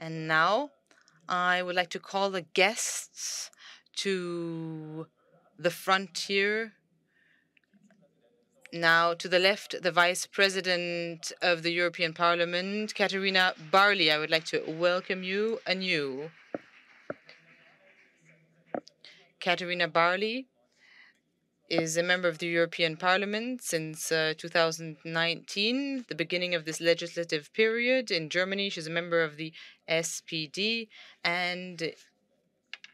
And now I would like to call the guests to the front here. Now, to the left, the Vice President of the European Parliament, Katarina Barley. I would like to welcome you anew. Katarina Barley is a member of the European Parliament since 2019, the beginning of this legislative period. In Germany, she's a member of the SPD and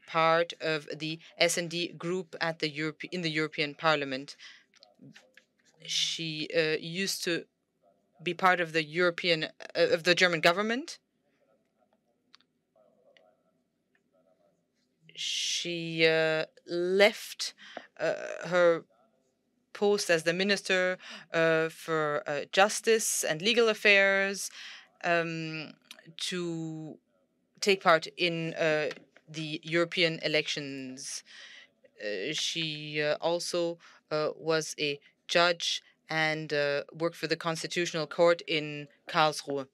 part of the S&D group at the in the European Parliament. She used to be part of the German government. She left her post as the Minister for Justice and Legal Affairs to take part in the European elections. She also was a judge and worked for the Constitutional Court in Karlsruhe.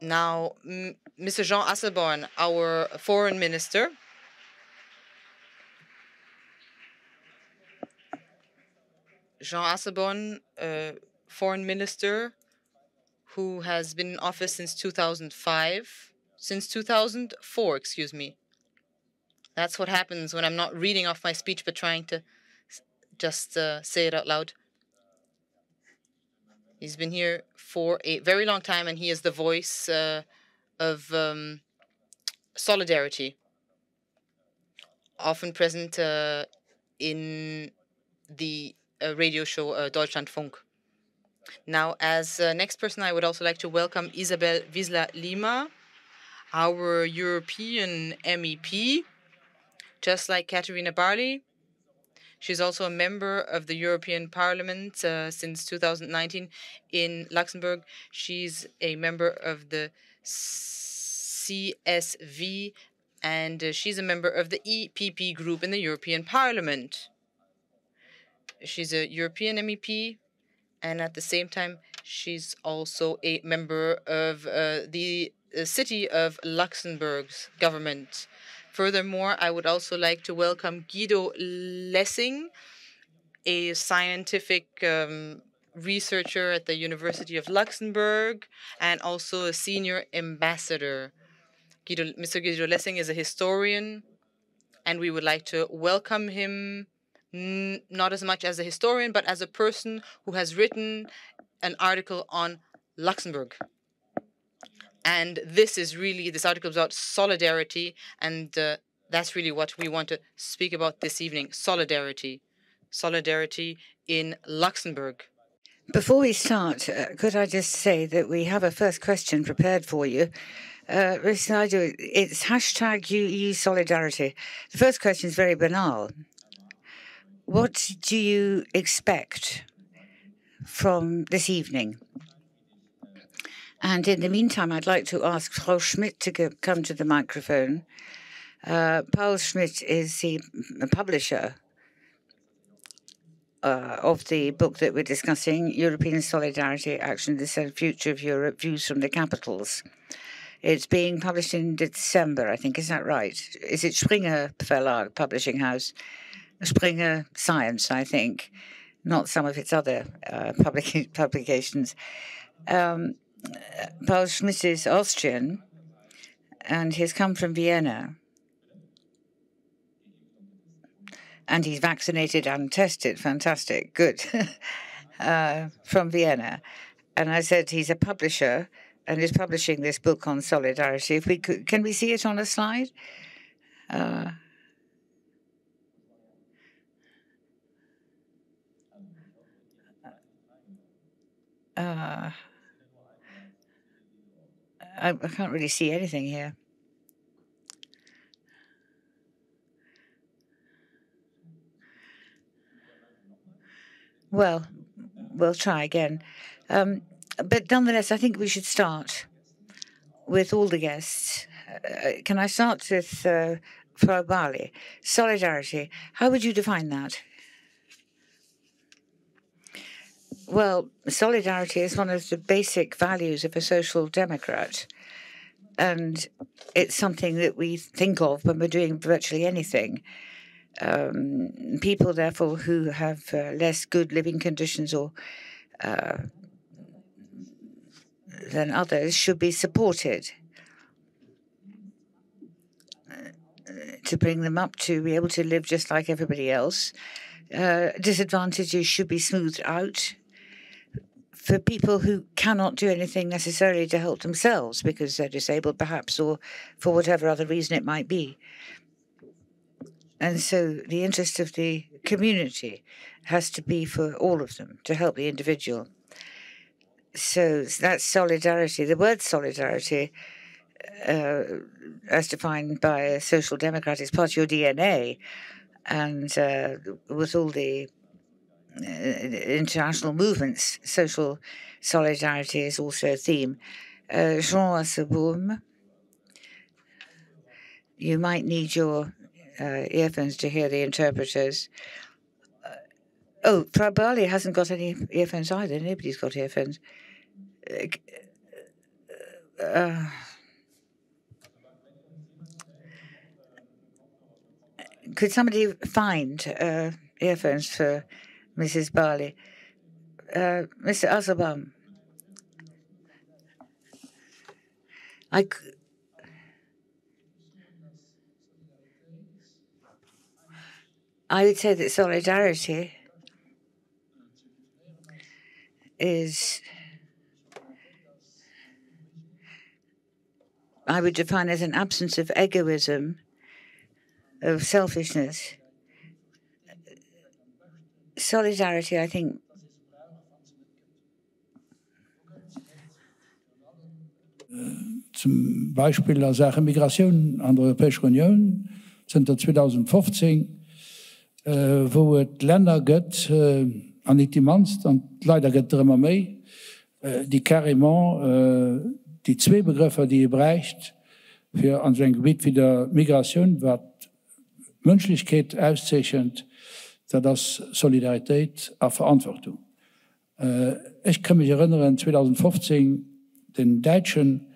Now, Mr. Jean Asselborn, our foreign minister. Jean Asselborn, foreign minister, who has been in office since 2004, excuse me. That's what happens when I'm not reading off my speech, but trying to just say it out loud. He's been here for a very long time, and he is the voice of solidarity, often present in the radio show Deutschlandfunk. Now, as next person, I would also like to welcome Isabel Vizla-Lima, our European MEP, just like Katarina Barley. She's also a member of the European Parliament since 2019 in Luxembourg. She's a member of the CSV, and she's a member of the EPP group in the European Parliament. She's a European MEP, and at the same time, she's also a member of the city of Luxembourg's government. Furthermore, I would also like to welcome Guido Lessing, a scientific researcher at the University of Luxembourg and also a senior ambassador. Mr. Guido Lessing is a historian, and we would like to welcome him not as much as a historian, but as a person who has written an article on Luxembourg. And this article is about solidarity, and that's really what we want to speak about this evening, solidarity. Solidarity in Luxembourg. Before we start, could I just say that we have a first question prepared for you. It's hashtag EU Solidarity. The first question is very banal. What do you expect from this evening? And in the meantime, I'd like to ask Frau Schmidt to come to the microphone. Paul Schmidt is the publisher of the book that we're discussing, European Solidarity, Action, the Future of Europe, Views from the Capitals. It's being published in December, I think. Is that right? Is it Springer Verlag, publishing house? Springer Science, I think, not some of its other publications. Paul Schmidt is Austrian, and he's come from Vienna. And he's vaccinated and tested. Fantastic. Good. From Vienna. And I said he's a publisher and is publishing this book on solidarity. If we could, can we see it on a slide? I can't really see anything here. Well, we'll try again. But nonetheless, I think we should start with all the guests. Can I start with Frau Barley? Solidarity, how would you define that? Well, solidarity is one of the basic values of a social democrat. And it's something that we think of when we're doing virtually anything. People, therefore, who have less good living conditions or than others should be supported to bring them up to be able to live just like everybody else. Disadvantages should be smoothed out for people who cannot do anything necessarily to help themselves because they're disabled, perhaps, or for whatever other reason it might be. And so the interest of the community has to be for all of them, to help the individual. So that's solidarity. The word solidarity, as defined by a social democrat, is part of your DNA. And with all the international movements, social solidarity is also a theme. Jean Asselborn, you might need your earphones to hear the interpreters. Oh, Frau Barley hasn't got any earphones either. Nobody's got earphones. Could somebody find earphones for Mrs. Barley? Mr. Asselborn. I would say that solidarity is, I would define as an absence of egoism, of selfishness. Solidarity, I think, zum Beispiel der Sache Migration an der Europäischen Union sind 2015, wo es Länder gibt, an nicht die Manst, und leider gibt es immer mehr, die carrément die zwei Begriffe, die ihr braucht, für an so ein Gebiet wie der Migration, was Menschlichkeit auszeichnet, das Solidarität und Verantwortung. Ich kann mich erinnern, 2015, den Deutschen,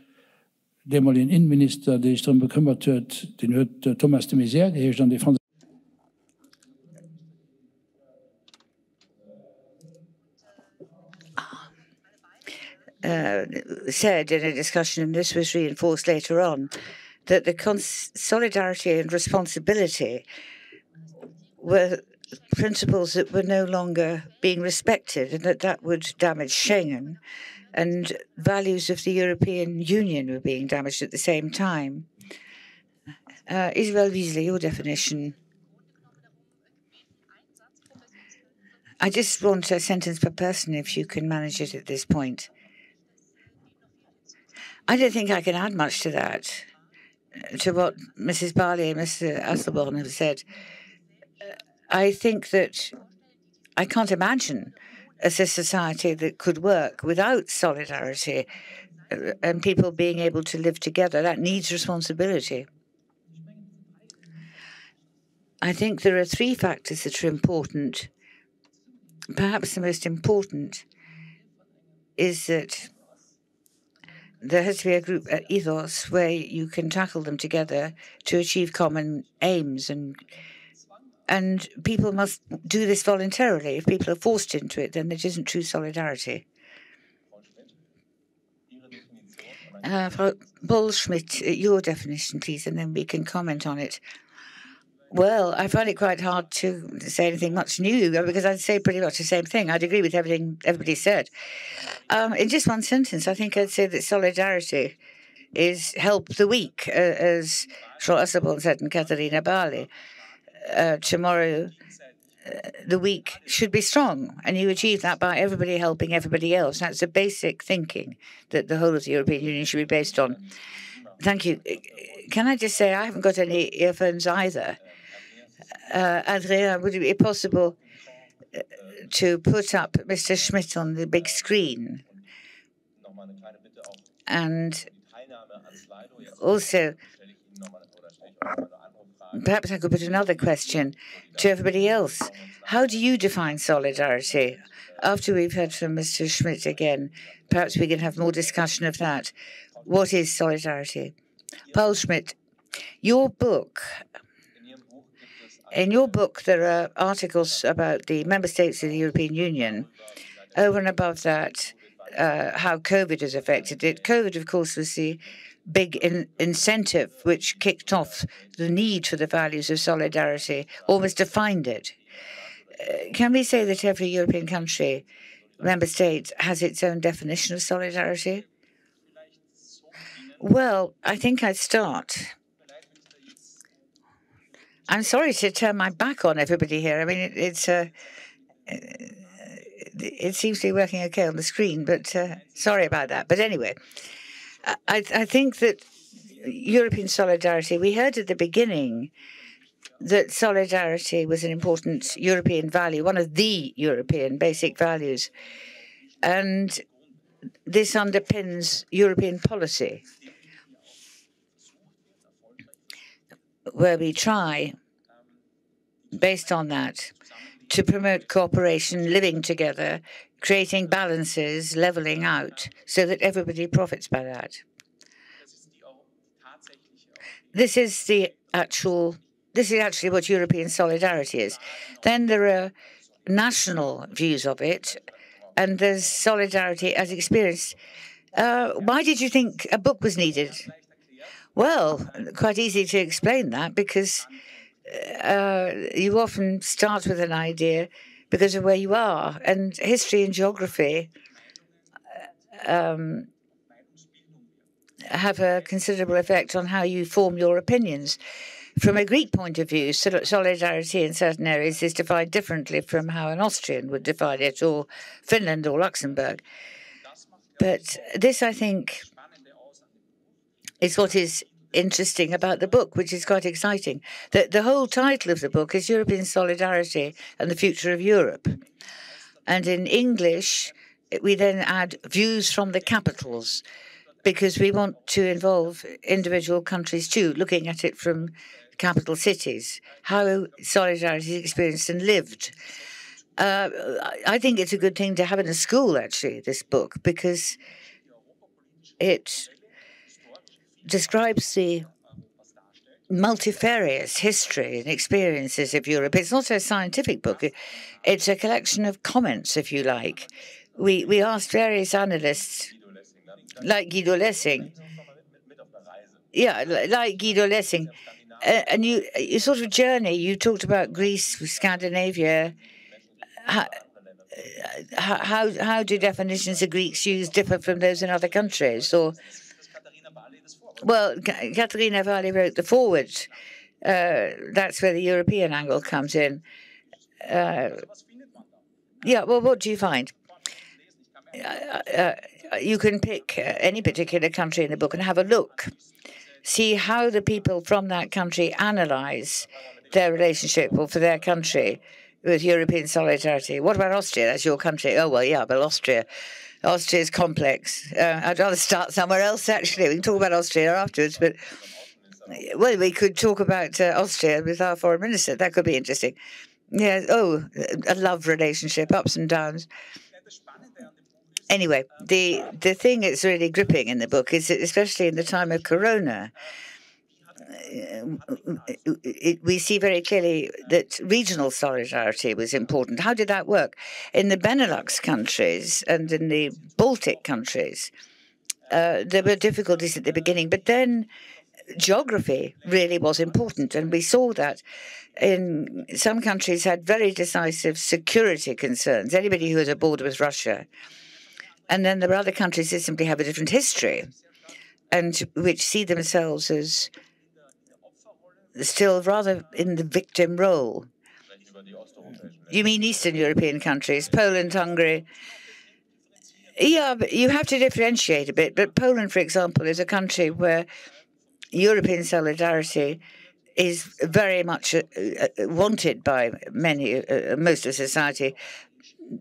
der mal den Innenminister, der sich darum bekümmert hat, den hat Thomas de Maizière, der ist dann die Französische. Said in a discussion, and this was reinforced later on, that the solidarity and responsibility were principles that were no longer being respected, and that would damage Schengen, and values of the European Union were being damaged at the same time. Isabel, Vizla, your definition. I just want a sentence per person, if you can manage it at this point. I don't think I can add much to that, to what Mrs. Barley and Mr. Asselborn have said. I think that I can't imagine a society that could work without solidarity and people being able to live together. That needs responsibility. I think there are three factors that are important. Perhaps the most important is that there has to be a group ethos where you can tackle them together to achieve common aims, and people must do this voluntarily. If people are forced into it, then it isn't true solidarity. Frau Bull-Schmidt, your definition, please, and then we can comment on it. Well, I find it quite hard to say anything much new because I'd say pretty much the same thing. I'd agree with everything everybody said. In just one sentence, I think I'd say that solidarity is help the weak, as Asselborn said and Katarina Barley. Tomorrow, the weak should be strong, and you achieve that by everybody helping everybody else. That's the basic thinking that the whole of the European Union should be based on. Thank you. Can I just say I haven't got any earphones either. Andrea, would it be possible to put up Mr. Schmidt on the big screen? And also, perhaps I could put another question to everybody else. How do you define solidarity? After we've heard from Mr. Schmidt again, perhaps we can have more discussion of that. What is solidarity? Paul Schmidt, in your book, there are articles about the member states of the European Union. Over and above that, how COVID has affected it. COVID, of course, was the big incentive which kicked off the need for the values of solidarity, almost defined it. Can we say that every European country, member state, has its own definition of solidarity? Well, I think I'd start. I'm sorry to turn my back on everybody here. I mean, it seems to be working okay on the screen, but sorry about that. But anyway, I think that European solidarity, we heard at the beginning that solidarity was an important European value, one of the European basic values. And this underpins European policy, where we try, based on that, to promote cooperation, living together, creating balances, leveling out, so that everybody profits by that. This is actually what European solidarity is. Then there are national views of it, and there's solidarity as experienced. Why did you think a book was needed? Well, quite easy to explain that, because you often start with an idea because of where you are, and history and geography have a considerable effect on how you form your opinions. From a Greek point of view, solidarity in certain areas is defined differently from how an Austrian would define it, or Finland or Luxembourg. But this, I think, is what is interesting about the book, which is quite exciting. The whole title of the book is European Solidarity and the Future of Europe. And in English, we then add views from the capitals, because we want to involve individual countries too, looking at it from capital cities, how solidarity is experienced and lived. I think it's a good thing to have in a school, actually, this book, because it describes the multifarious history and experiences of Europe. It's not a scientific book. It's a collection of comments, if you like. We asked various analysts, like Guido Lessing. Yeah, like Guido Lessing. And you sort of journey. You talked about Greece, Scandinavia. How do definitions of Greeks used differ from those in other countries? Or, well, Katarina Barley wrote the foreword. That's where the European angle comes in. Yeah, well, what do you find? You can pick any particular country in the book and have a look. See how the people from that country analyze their relationship, or for their country, with European solidarity. What about Austria? That's your country. Oh, well, yeah, but Austria is complex. I'd rather start somewhere else, actually. We can talk about Austria afterwards, but, well, we could talk about Austria with our foreign minister. That could be interesting. Yeah, a love relationship, ups and downs. Anyway, the thing that's really gripping in the book is that, especially in the time of Corona, we see very clearly that regional solidarity was important. How did that work? In the Benelux countries and in the Baltic countries, there were difficulties at the beginning, but then geography really was important, and we saw that in some countries had very decisive security concerns, anybody who had a border with Russia. And then there are other countries that simply have a different history, and which see themselves as still rather in the victim role. You mean Eastern European countries, Poland, Hungary? Yeah, but you have to differentiate a bit. But Poland, for example, is a country where European solidarity is very much wanted by most of society.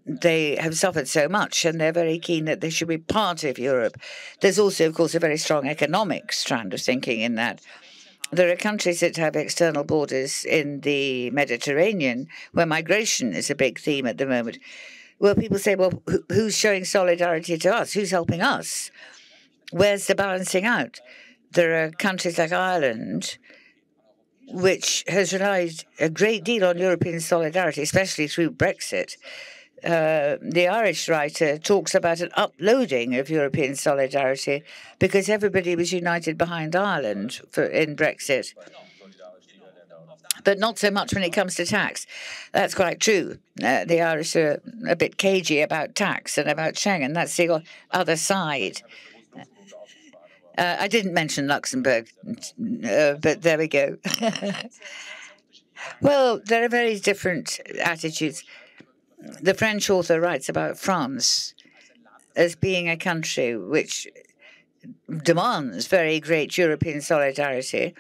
They have suffered so much, and they're very keen that they should be part of Europe. There's also, of course, a very strong economic strand of thinking in that. There are countries that have external borders in the Mediterranean, where migration is a big theme at the moment. Well, people say, well, who's showing solidarity to us? Who's helping us? Where's the balancing out? There are countries like Ireland, which has relied a great deal on European solidarity, especially through Brexit. The Irish writer talks about an uploading of European solidarity because everybody was united behind Ireland in Brexit. But not so much when it comes to tax. That's quite true. The Irish are a bit cagey about tax and about Schengen. That's the other side. I didn't mention Luxembourg, but there we go. Well, there are very different attitudes. The French author writes about France as being a country which demands very great European solidarity,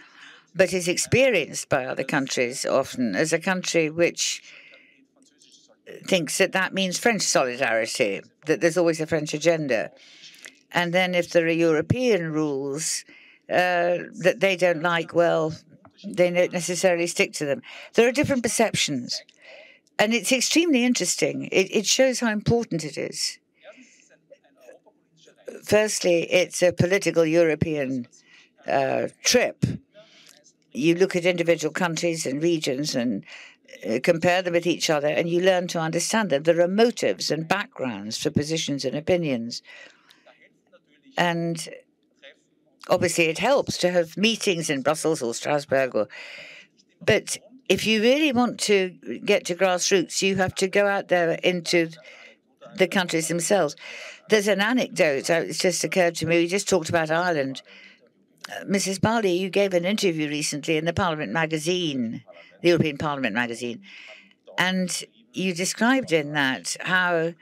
but is experienced by other countries often as a country which thinks that that means French solidarity, that there's always a French agenda. And then if there are European rules that they don't like, well, they don't necessarily stick to them. There are different perceptions. And it's extremely interesting. It shows how important it is. Firstly, it's a political European trip. You look at individual countries and regions and compare them with each other, and you learn to understand them. There are motives and backgrounds for positions and opinions. And obviously, it helps to have meetings in Brussels or Strasbourg. But if you really want to get to grassroots, you have to go out there into the countries themselves. There's an anecdote. It's just occurred to me. We just talked about Ireland. Mrs. Barley, you gave an interview recently in the Parliament magazine, the European Parliament magazine, and you described in that how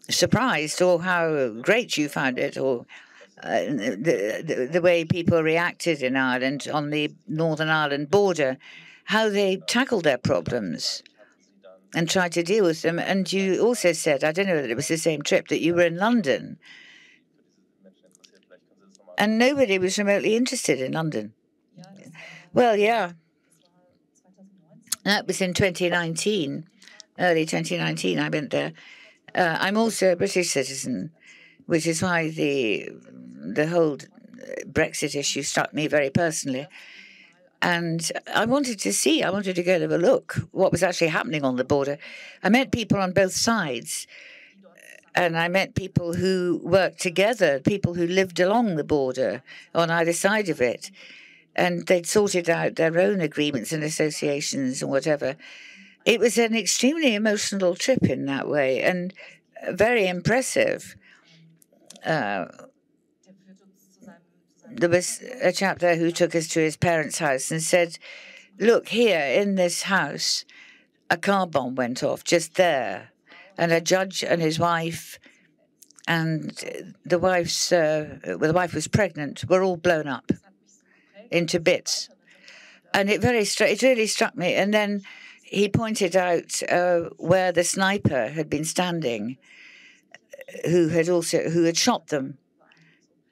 surprised or how great you found it, or the way people reacted in Ireland on the Northern Ireland border, how they tackled their problems and tried to deal with them. And you also said, I don't know whether it was the same trip, that you were in London. And nobody was remotely interested in London. Well, yeah. That was in 2019, early 2019, I went there. I'm also a British citizen, which is why the whole Brexit issue struck me very personally. And I wanted to go and have a look what was actually happening on the border. I met people on both sides. And I met people who worked together, people who lived along the border on either side of it. And they'd sorted out their own agreements and associations and whatever. It was an extremely emotional trip in that way and very impressive. There was a chap there who took us to his parents' house and said, look, here in this house, a car bomb went off just there. And a judge and his wife, and the wife was pregnant, were all blown up into bits. And it really struck me. And then he pointed out where the sniper had been standing, who had shot them.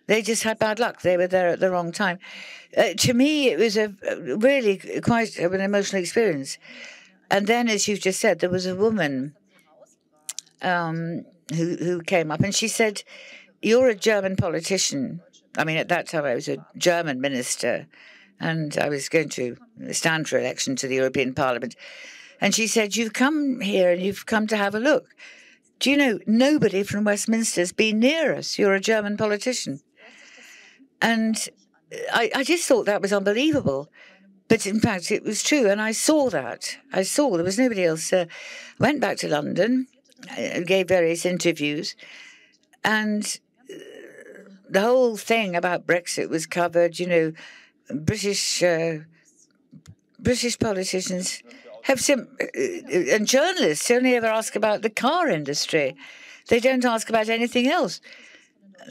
They just had bad luck. They were there at the wrong time. To me, it was a really quite an emotional experience. And then, as you've just said, there was a woman who came up, and she said, you're a German politician. I mean, at that time, I was a German minister, and I was going to stand for election to the European Parliament. And she said, you've come here, and you've come to have a look. Do you know, nobody from Westminster's been near us. You're a German politician. And I just thought that was unbelievable. But in fact, it was true, and I saw that. There was nobody else. Went back to London, gave various interviews, and the whole thing about Brexit was covered. You know, British politicians have and journalists only ever ask about the car industry. They don't ask about anything else.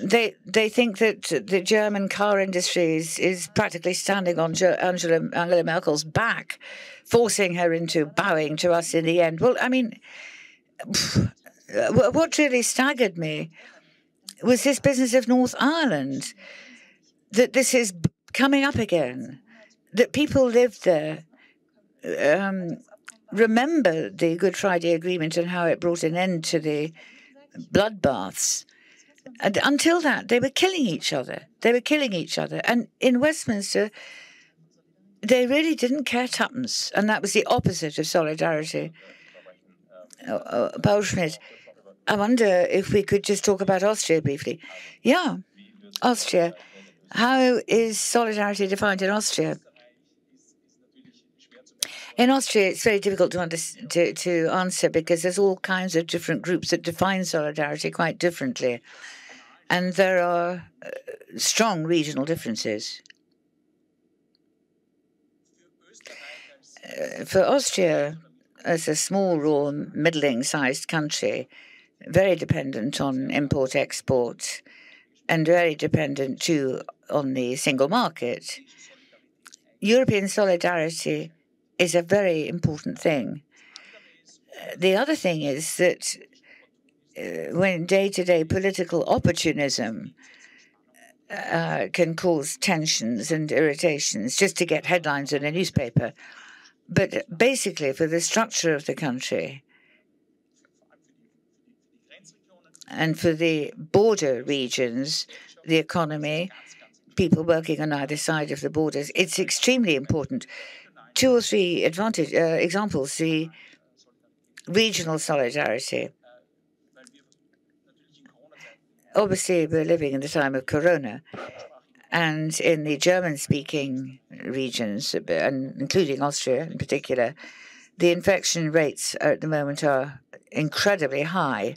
They think that the German car industry is practically standing on Angela Merkel's back, forcing her into bowing to us in the end. Well, I mean, what really staggered me was this business of North Ireland, that this is coming up again, that people live there remember the Good Friday Agreement and how it brought an end to the bloodbaths. And until that, they were killing each other. They were killing each other. And in Westminster, they really didn't care tuppence. And that was the opposite of solidarity. Paul Schmidt, I wonder if we could just talk about Austria briefly. Yeah, Austria. How is solidarity defined in Austria? In Austria, it's very difficult to answer because there's all kinds of different groups that define solidarity quite differently. And there are strong regional differences. For Austria, as a small, raw, middling-sized country, very dependent on import-export and very dependent, too, on the single market, European solidarity is a very important thing. The other thing is that when day-to-day political opportunism can cause tensions and irritations just to get headlines in a newspaper, but basically for the structure of the country and for the border regions, the economy, people working on either side of the borders, it's extremely important. Two or three examples, the regional solidarity. Obviously, we're living in the time of Corona, and in the German-speaking regions, and including Austria in particular, the infection rates at the moment are incredibly high.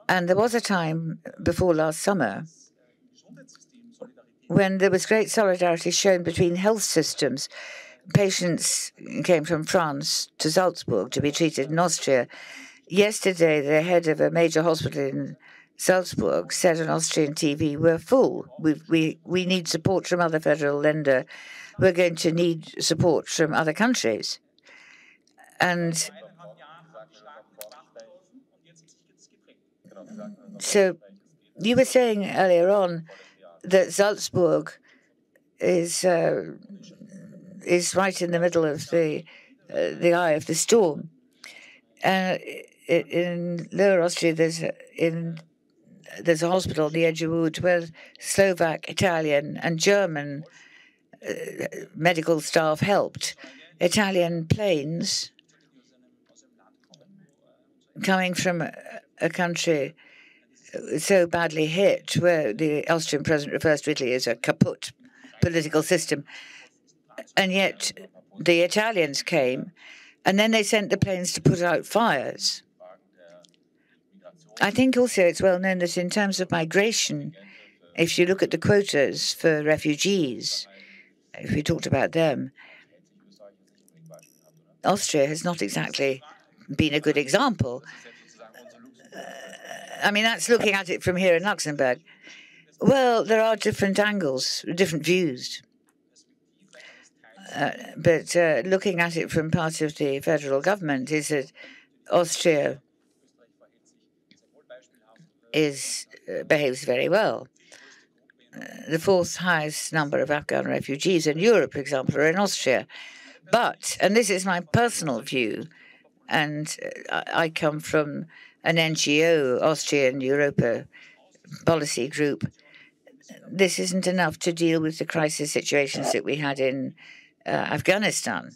And there was a time before last summer when there was great solidarity shown between health systems. Patients came from France to Salzburg to be treated in Austria. Yesterday, the head of a major hospital in Salzburg said on Austrian TV, we're full. We need support from other federal lender. We're going to need support from other countries. And so you were saying earlier on that Salzburg is right in the middle of the eye of the storm. In Lower Austria, there's a hospital on the edge of wood where Slovak, Italian, and German medical staff helped. Italian planes coming from a country so badly hit, where the Austrian president refers to Italy as a kaput political system. And yet the Italians came, and then they sent the planes to put out fires. I think also it's well known that in terms of migration, if you look at the quotas for refugees, if we talked about them, Austria has not exactly been a good example. I mean, that's looking at it from here in Luxembourg. Well, there are different angles, different views. But looking at it from part of the federal government is that Austria behaves very well. The fourth highest number of Afghan refugees in Europe, for example, are in Austria. But, and this is my personal view, and I come from an NGO, Austrian Europa Policy Group, this isn't enough to deal with the crisis situations that we had in Afghanistan,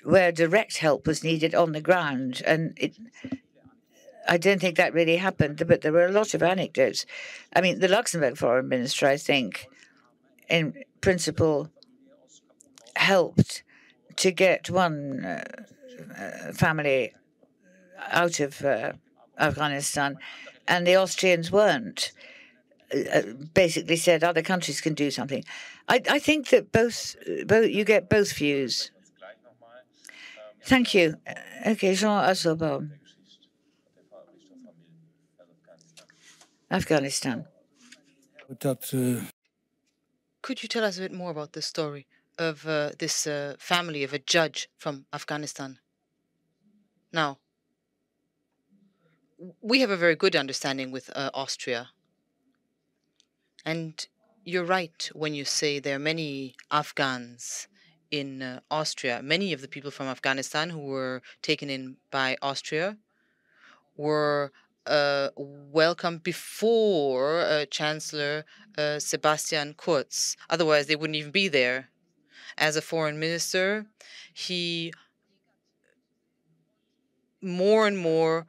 where direct help was needed on the ground. And I don't think that really happened, but there were a lot of anecdotes. I mean, the Luxembourg foreign minister, I think, in principle, helped to get one family out of Afghanistan, and the Austrians weren't. Basically said other countries can do something. I think that both you get both views. Thank you. Okay, Jean Asselborn. Afghanistan. Could you tell us a bit more about the story of this family of a judge from Afghanistan? Now, we have a very good understanding with Austria. And you're right when you say there are many Afghans in Austria. Many of the people from Afghanistan who were taken in by Austria were welcomed before Chancellor Sebastian Kurz. Otherwise, they wouldn't even be there. As a foreign minister, he more and more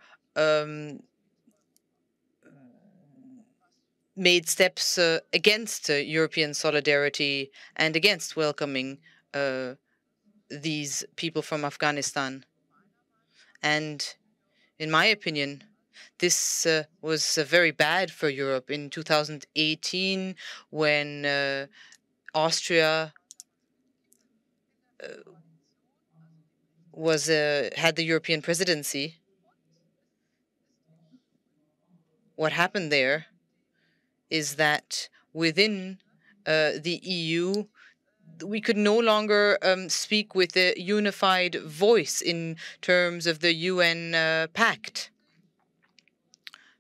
made steps against European solidarity and against welcoming these people from Afghanistan. And in my opinion, this was very bad for Europe. In 2018, when Austria had the European presidency, what happened there is that within the EU, we could no longer speak with a unified voice in terms of the UN pact.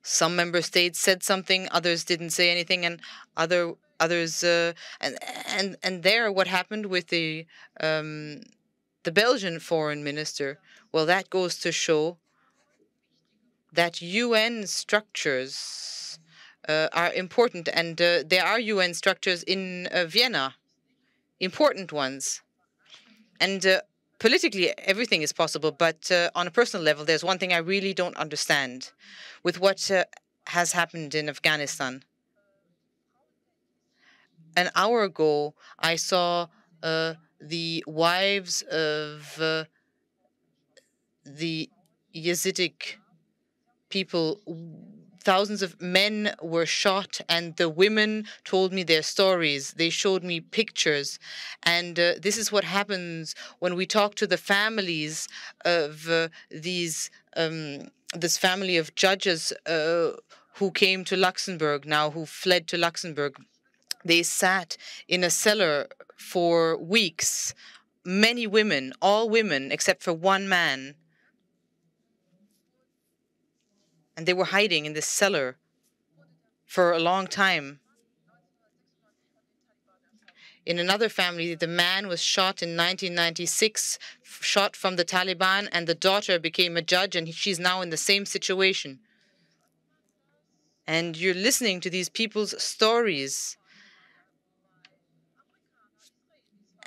Some member states said something, others didn't say anything, and others and there, what happened with the Belgian foreign minister? Well, that goes to show that UN structures are important, and there are UN structures in Vienna, important ones. And politically, everything is possible, but on a personal level, there's one thing I really don't understand with what has happened in Afghanistan. An hour ago, I saw the wives of the Yazidi people. Thousands of men were shot, and the women told me their stories. They showed me pictures. And this is what happens when we talk to the families of this family of judges who came to Luxembourg now, who fled to Luxembourg. They sat in a cellar for weeks. Many women, all women except for one man. And they were hiding in this cellar for a long time. In another family, the man was shot in 1996, shot from the Taliban, and the daughter became a judge, and she's now in the same situation. And you're listening to these people's stories.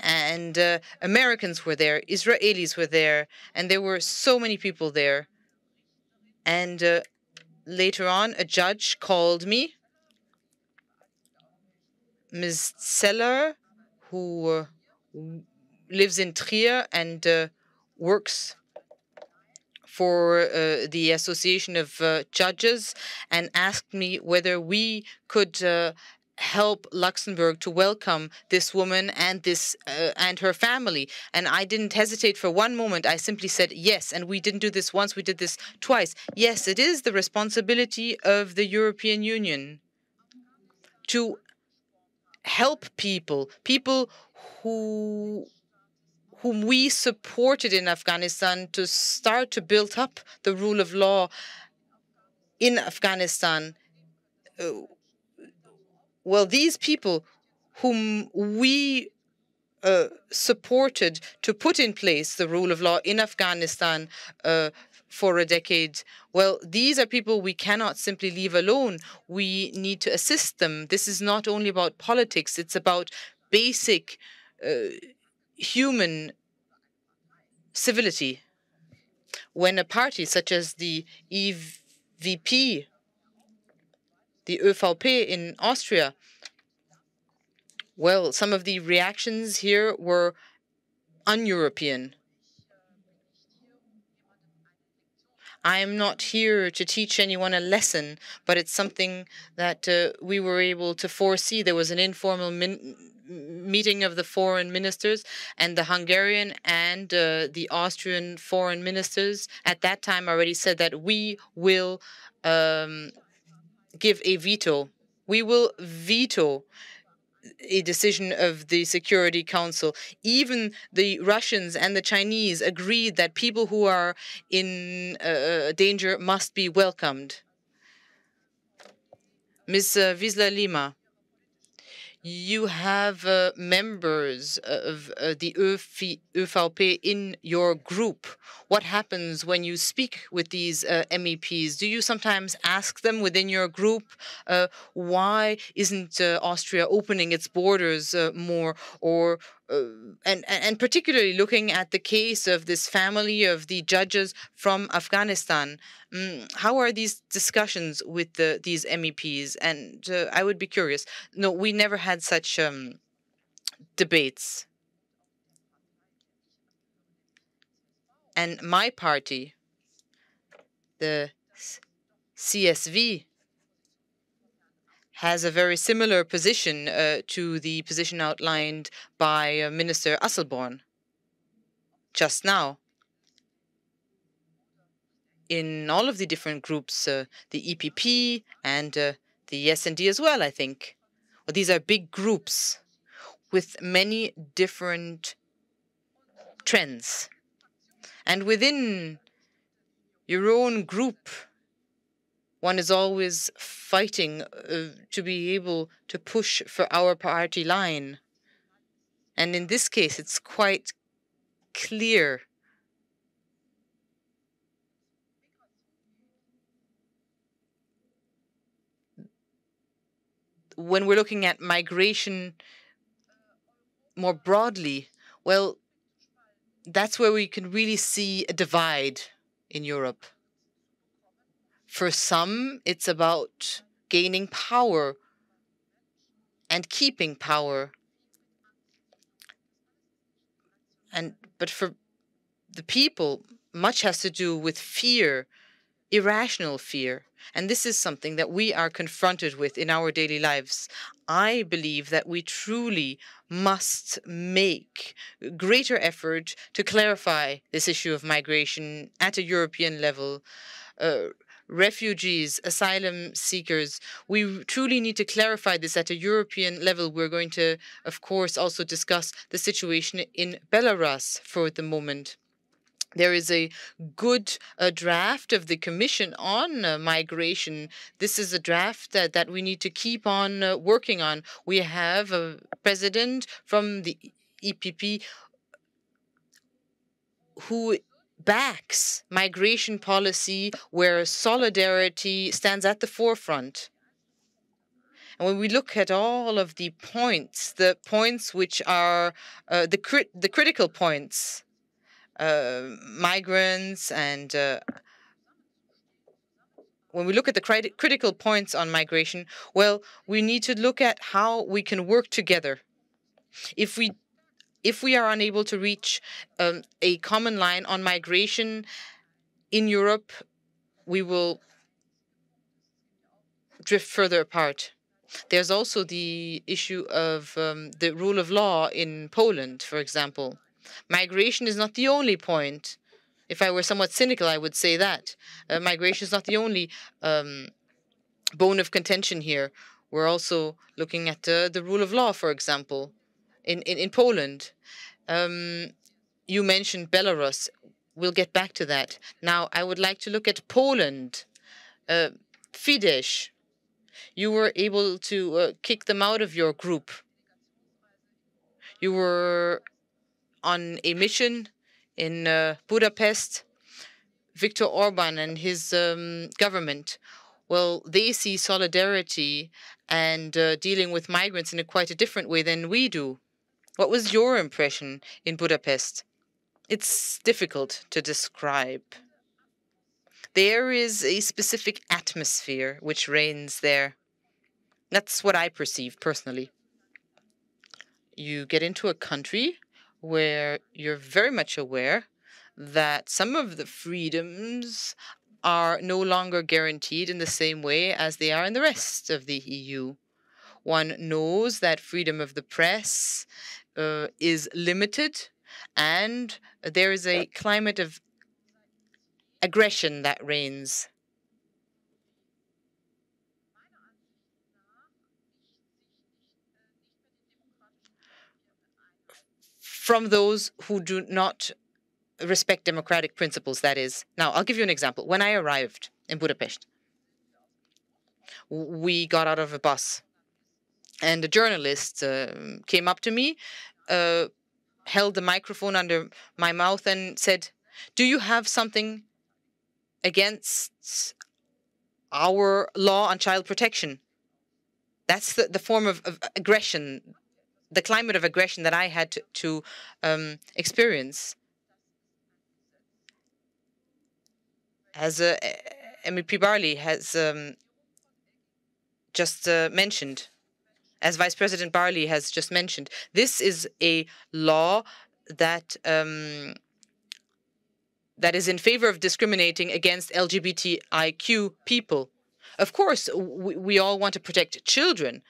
And Americans were there, Israelis were there, and there were so many people there. And later on, a judge called me, Ms. Zeller, who lives in Trier and works for the Association of Judges, and asked me whether we could help Luxembourg to welcome this woman and and her family. And I didn't hesitate for one moment. I simply said yes. And we didn't do this once, we did this twice. Yes, it is the responsibility of the European Union to help people whom we supported in Afghanistan to start to build up the rule of law in Afghanistan. Well, these people whom we supported to put in place the rule of law in Afghanistan for a decade, well, these are people we cannot simply leave alone. We need to assist them. This is not only about politics, it's about basic human civility. When a party such as the EVP, the ÖVP in Austria, well, some of the reactions here were un-European. I am not here to teach anyone a lesson, but it's something that we were able to foresee. There was an informal meeting of the foreign ministers, and the Hungarian and the Austrian foreign ministers at that time already said that we will give a veto. We will veto a decision of the Security Council. Even the Russians and the Chinese agreed that people who are in danger must be welcomed. Ms. Wiseler-Lima, you have members of the ÖVP in your group. What happens when you speak with these MEPs? Do you sometimes ask them within your group, why isn't Austria opening its borders more? Or and particularly looking at the case of this family of the judges from Afghanistan, how are these discussions with these MEPs? And I would be curious. No, we never had such debates. And my party, the CSV, has a very similar position to the position outlined by Minister Asselborn just now. In all of the different groups, the EPP and the S&D as well, I think. Well, these are big groups with many different trends. And within your own group, one is always fighting to be able to push for our party line. And in this case, it's quite clear. When we're looking at migration more broadly, well, that's where we can really see a divide in Europe. For some, it's about gaining power and keeping power. But for the people, much has to do with fear, irrational fear. And this is something that we are confronted with in our daily lives. I believe that we truly must make greater effort to clarify this issue of migration at a European level. Refugees, asylum seekers, we truly need to clarify this at a European level. We're going to, of course, also discuss the situation in Belarus for the moment. There is a good draft of the Commission on migration. This is a draft that we need to keep on working on. We have a president from the EPP who backs migration policy where solidarity stands at the forefront. And when we look at all of the points which are the critical points, migrants, and when we look at the critical points on migration, well, we need to look at how we can work together. If we are unable to reach a common line on migration in Europe, we will drift further apart. There's also the issue of the rule of law in Poland, for example. Migration is not the only point. If I were somewhat cynical, I would say that. Migration is not the only bone of contention here. We're also looking at the rule of law, for example, in Poland. You mentioned Belarus. We'll get back to that. Now, I would like to look at Poland. Fidesz, you were able to kick them out of your group. You were on a mission in Budapest. Viktor Orban and his government, well, they see solidarity and dealing with migrants in quite a different way than we do. What was your impression in Budapest? It's difficult to describe. There is a specific atmosphere which reigns there. That's what I perceive personally. You get into a country where you're very much aware that some of the freedoms are no longer guaranteed in the same way as they are in the rest of the EU. One knows that freedom of the press is limited, and there is a climate of aggression that reigns. From those who do not respect democratic principles, that is. Now, I'll give you an example. When I arrived in Budapest, we got out of a bus. And a journalist came up to me, held the microphone under my mouth and said, "Do you have something against our law on child protection?" That's the form of aggression, the climate of aggression that I had to experience. As MEP Barley has just mentioned, as Vice President Barley has just mentioned, this is a law that that is in favor of discriminating against LGBTIQ people. Of course, we all want to protect children,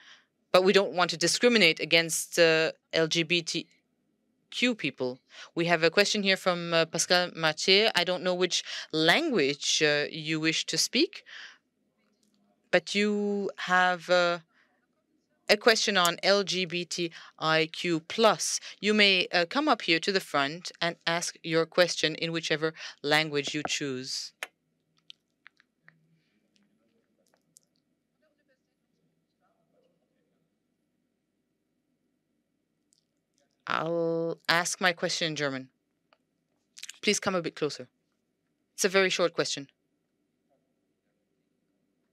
but we don't want to discriminate against LGBTQ people. We have a question here from Pascal Mathieu. I don't know which language you wish to speak, but you have a question on LGBTIQ+. You may come up here to the front and ask your question in whichever language you choose. I'll ask my question in German. Please come a bit closer. It's a very short question.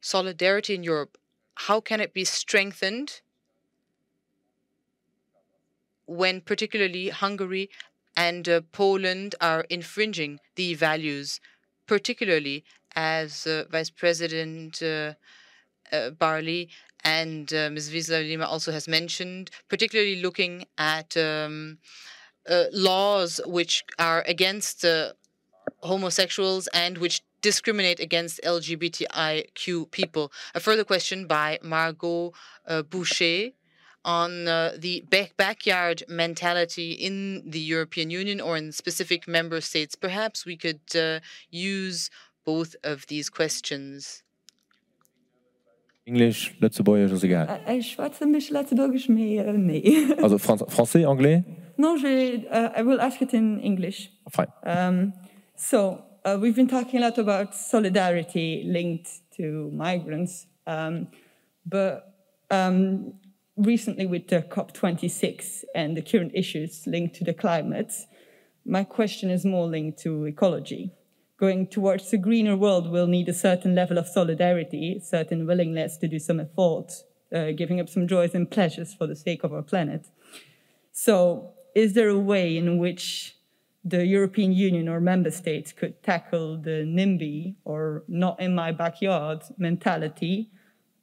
Solidarity in Europe, how can it be strengthened when particularly Hungary and Poland are infringing the values, particularly as Vice President Barley and Ms. Wiseler-Lima also has mentioned, particularly looking at laws which are against homosexuals and which discriminate against LGBTIQ people. A further question by Margot Boucher on the backyard mentality in the European Union or in specific member states. Perhaps we could use both of these questions. English, Luxembourg, ist egal. Ich schwätze ein bisschen Luxemburgisch, mais nee. Also Français, Anglais? No, I will ask it in English. Fine. So we've been talking a lot about solidarity linked to migrants, but recently with the COP26 and the current issues linked to the climate, my question is more linked to ecology. Going towards a greener world will need a certain level of solidarity, certain willingness to do some effort, giving up some joys and pleasures for the sake of our planet. So is there a way in which the European Union or member states could tackle the NIMBY, or not in my backyard, mentality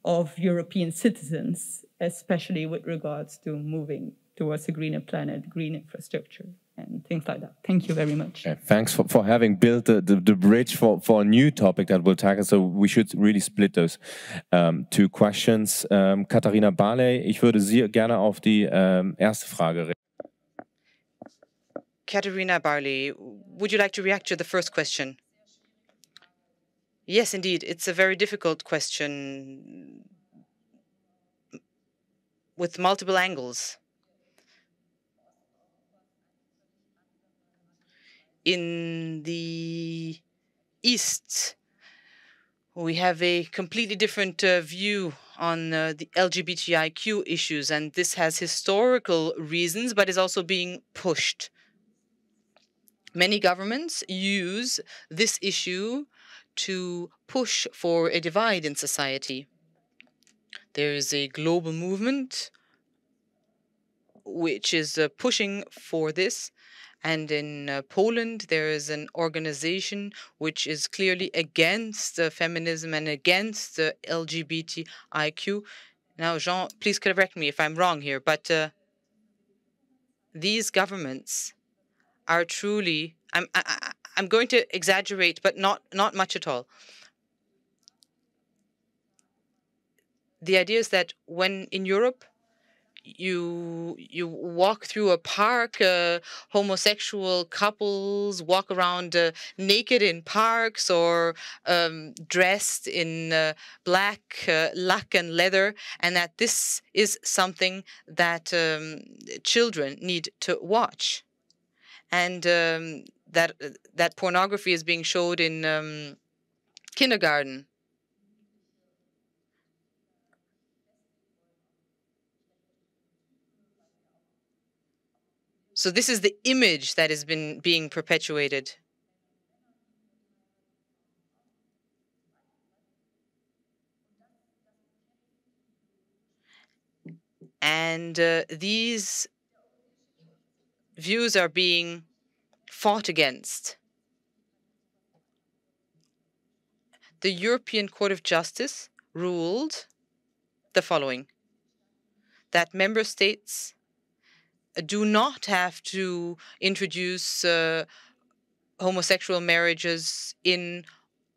of European citizens, especially with regards to moving towards a greener planet, green infrastructure, and things like that? Thank you very much. Yeah, thanks for having built the bridge for a new topic that we'll tackle. So we should really split those two questions. Katarina Barley, ich würde Sie gerne auf die erste Frage reden. Katarina Barley, would you like to react to the first question? Yes, indeed. It's a very difficult question with multiple angles. In the East, we have a completely different view on the LGBTIQ issues, and this has historical reasons, but is also being pushed. Many governments use this issue to push for a divide in society. There is a global movement which is pushing for this. And in Poland, there is an organization which is clearly against feminism and against LGBTIQ. Now, Jean, please correct me if I'm wrong here, but these governments are truly, I'm going to exaggerate, but not much at all. The idea is that when in Europe, you walk through a park, homosexual couples walk around naked in parks or dressed in black lac and leather, and that this is something that children need to watch, and that pornography is being showed in kindergarten. So this is the image that has been being perpetuated. And these views are being fought against. The European Court of Justice ruled the following: that member states do not have to introduce homosexual marriages in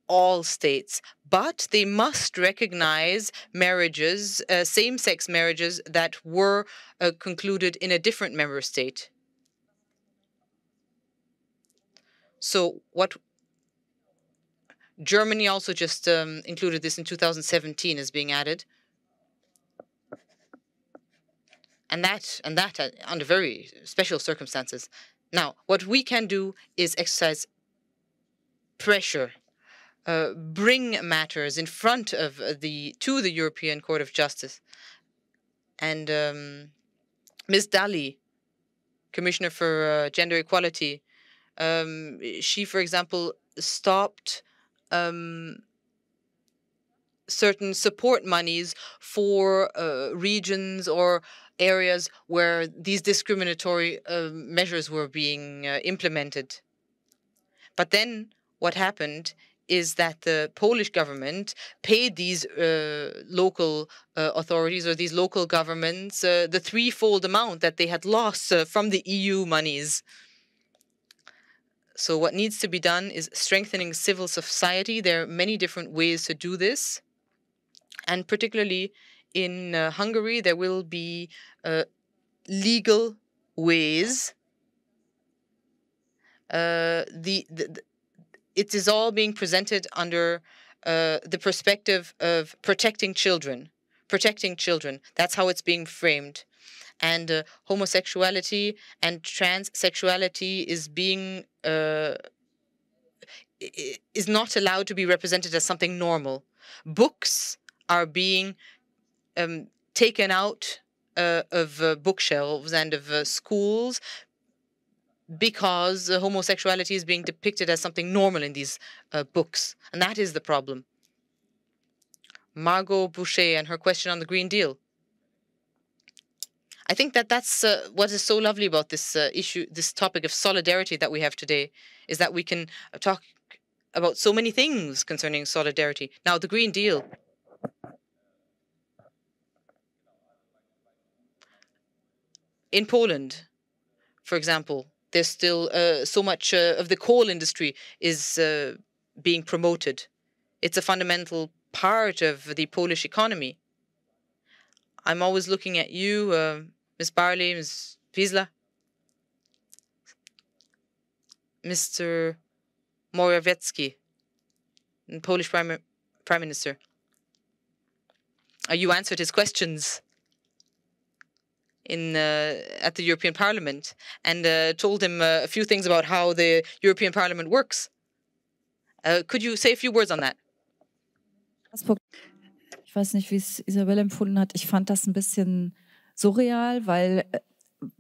all states, but they must recognize marriages, same-sex marriages that were concluded in a different member state. So what Germany also just included this in 2017 as being added. And that under very special circumstances. Now, what we can do is exercise pressure, bring matters in front of to the European Court of Justice. And Ms. Dalli, Commissioner for Gender Equality, she, for example, stopped certain support monies for regions or areas where these discriminatory measures were being implemented. But then what happened is that the Polish government paid these local authorities or these local governments the threefold amount that they had lost from the EU monies. So what needs to be done is strengthening civil society. There are many different ways to do this. And particularly in Hungary, there will be legal ways. It is all being presented under the perspective of protecting children. Protecting children. That's how it's being framed. And homosexuality and transsexuality is being is not allowed to be represented as something normal. Books are being taken out of bookshelves and of schools because homosexuality is being depicted as something normal in these books. And that is the problem. Margot Boucher and her question on the Green Deal. I think that that's what is so lovely about this issue, this topic of solidarity that we have today, is that we can talk about so many things concerning solidarity. Now, the Green Deal. In Poland, for example, there's still so much of the coal industry is being promoted. It's a fundamental part of the Polish economy. I'm always looking at you, Ms. Barley, Ms. Vizla, Mr. Morawiecki, Polish Prime Minister. You answered his questions at the European Parliament and told him a few things about how the European Parliament works. Could you say a few words on that? Ich weiß nicht, wie es Isabel empfunden hat. Ich fand das ein bisschen surreal, weil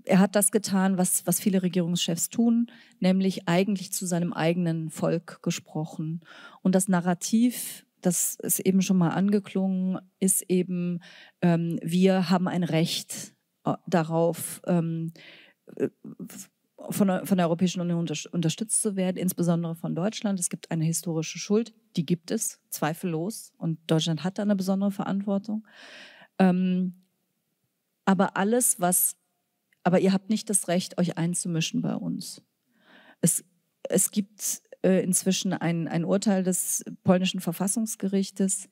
er hat das getan, was viele Regierungschefs tun, nämlich eigentlich zu seinem eigenen Volk gesprochen. Und das Narrativ, das ist eben schon mal angeklungen, ist eben, wir haben ein Recht darauf, von der Europäischen Union unterstützt zu werden, insbesondere von Deutschland. Es gibt eine historische Schuld, die gibt es, zweifellos. Und Deutschland hat da eine besondere Verantwortung. Aber aber ihr habt nicht das Recht, euch einzumischen bei uns. Es gibt inzwischen ein Urteil des polnischen Verfassungsgerichtes,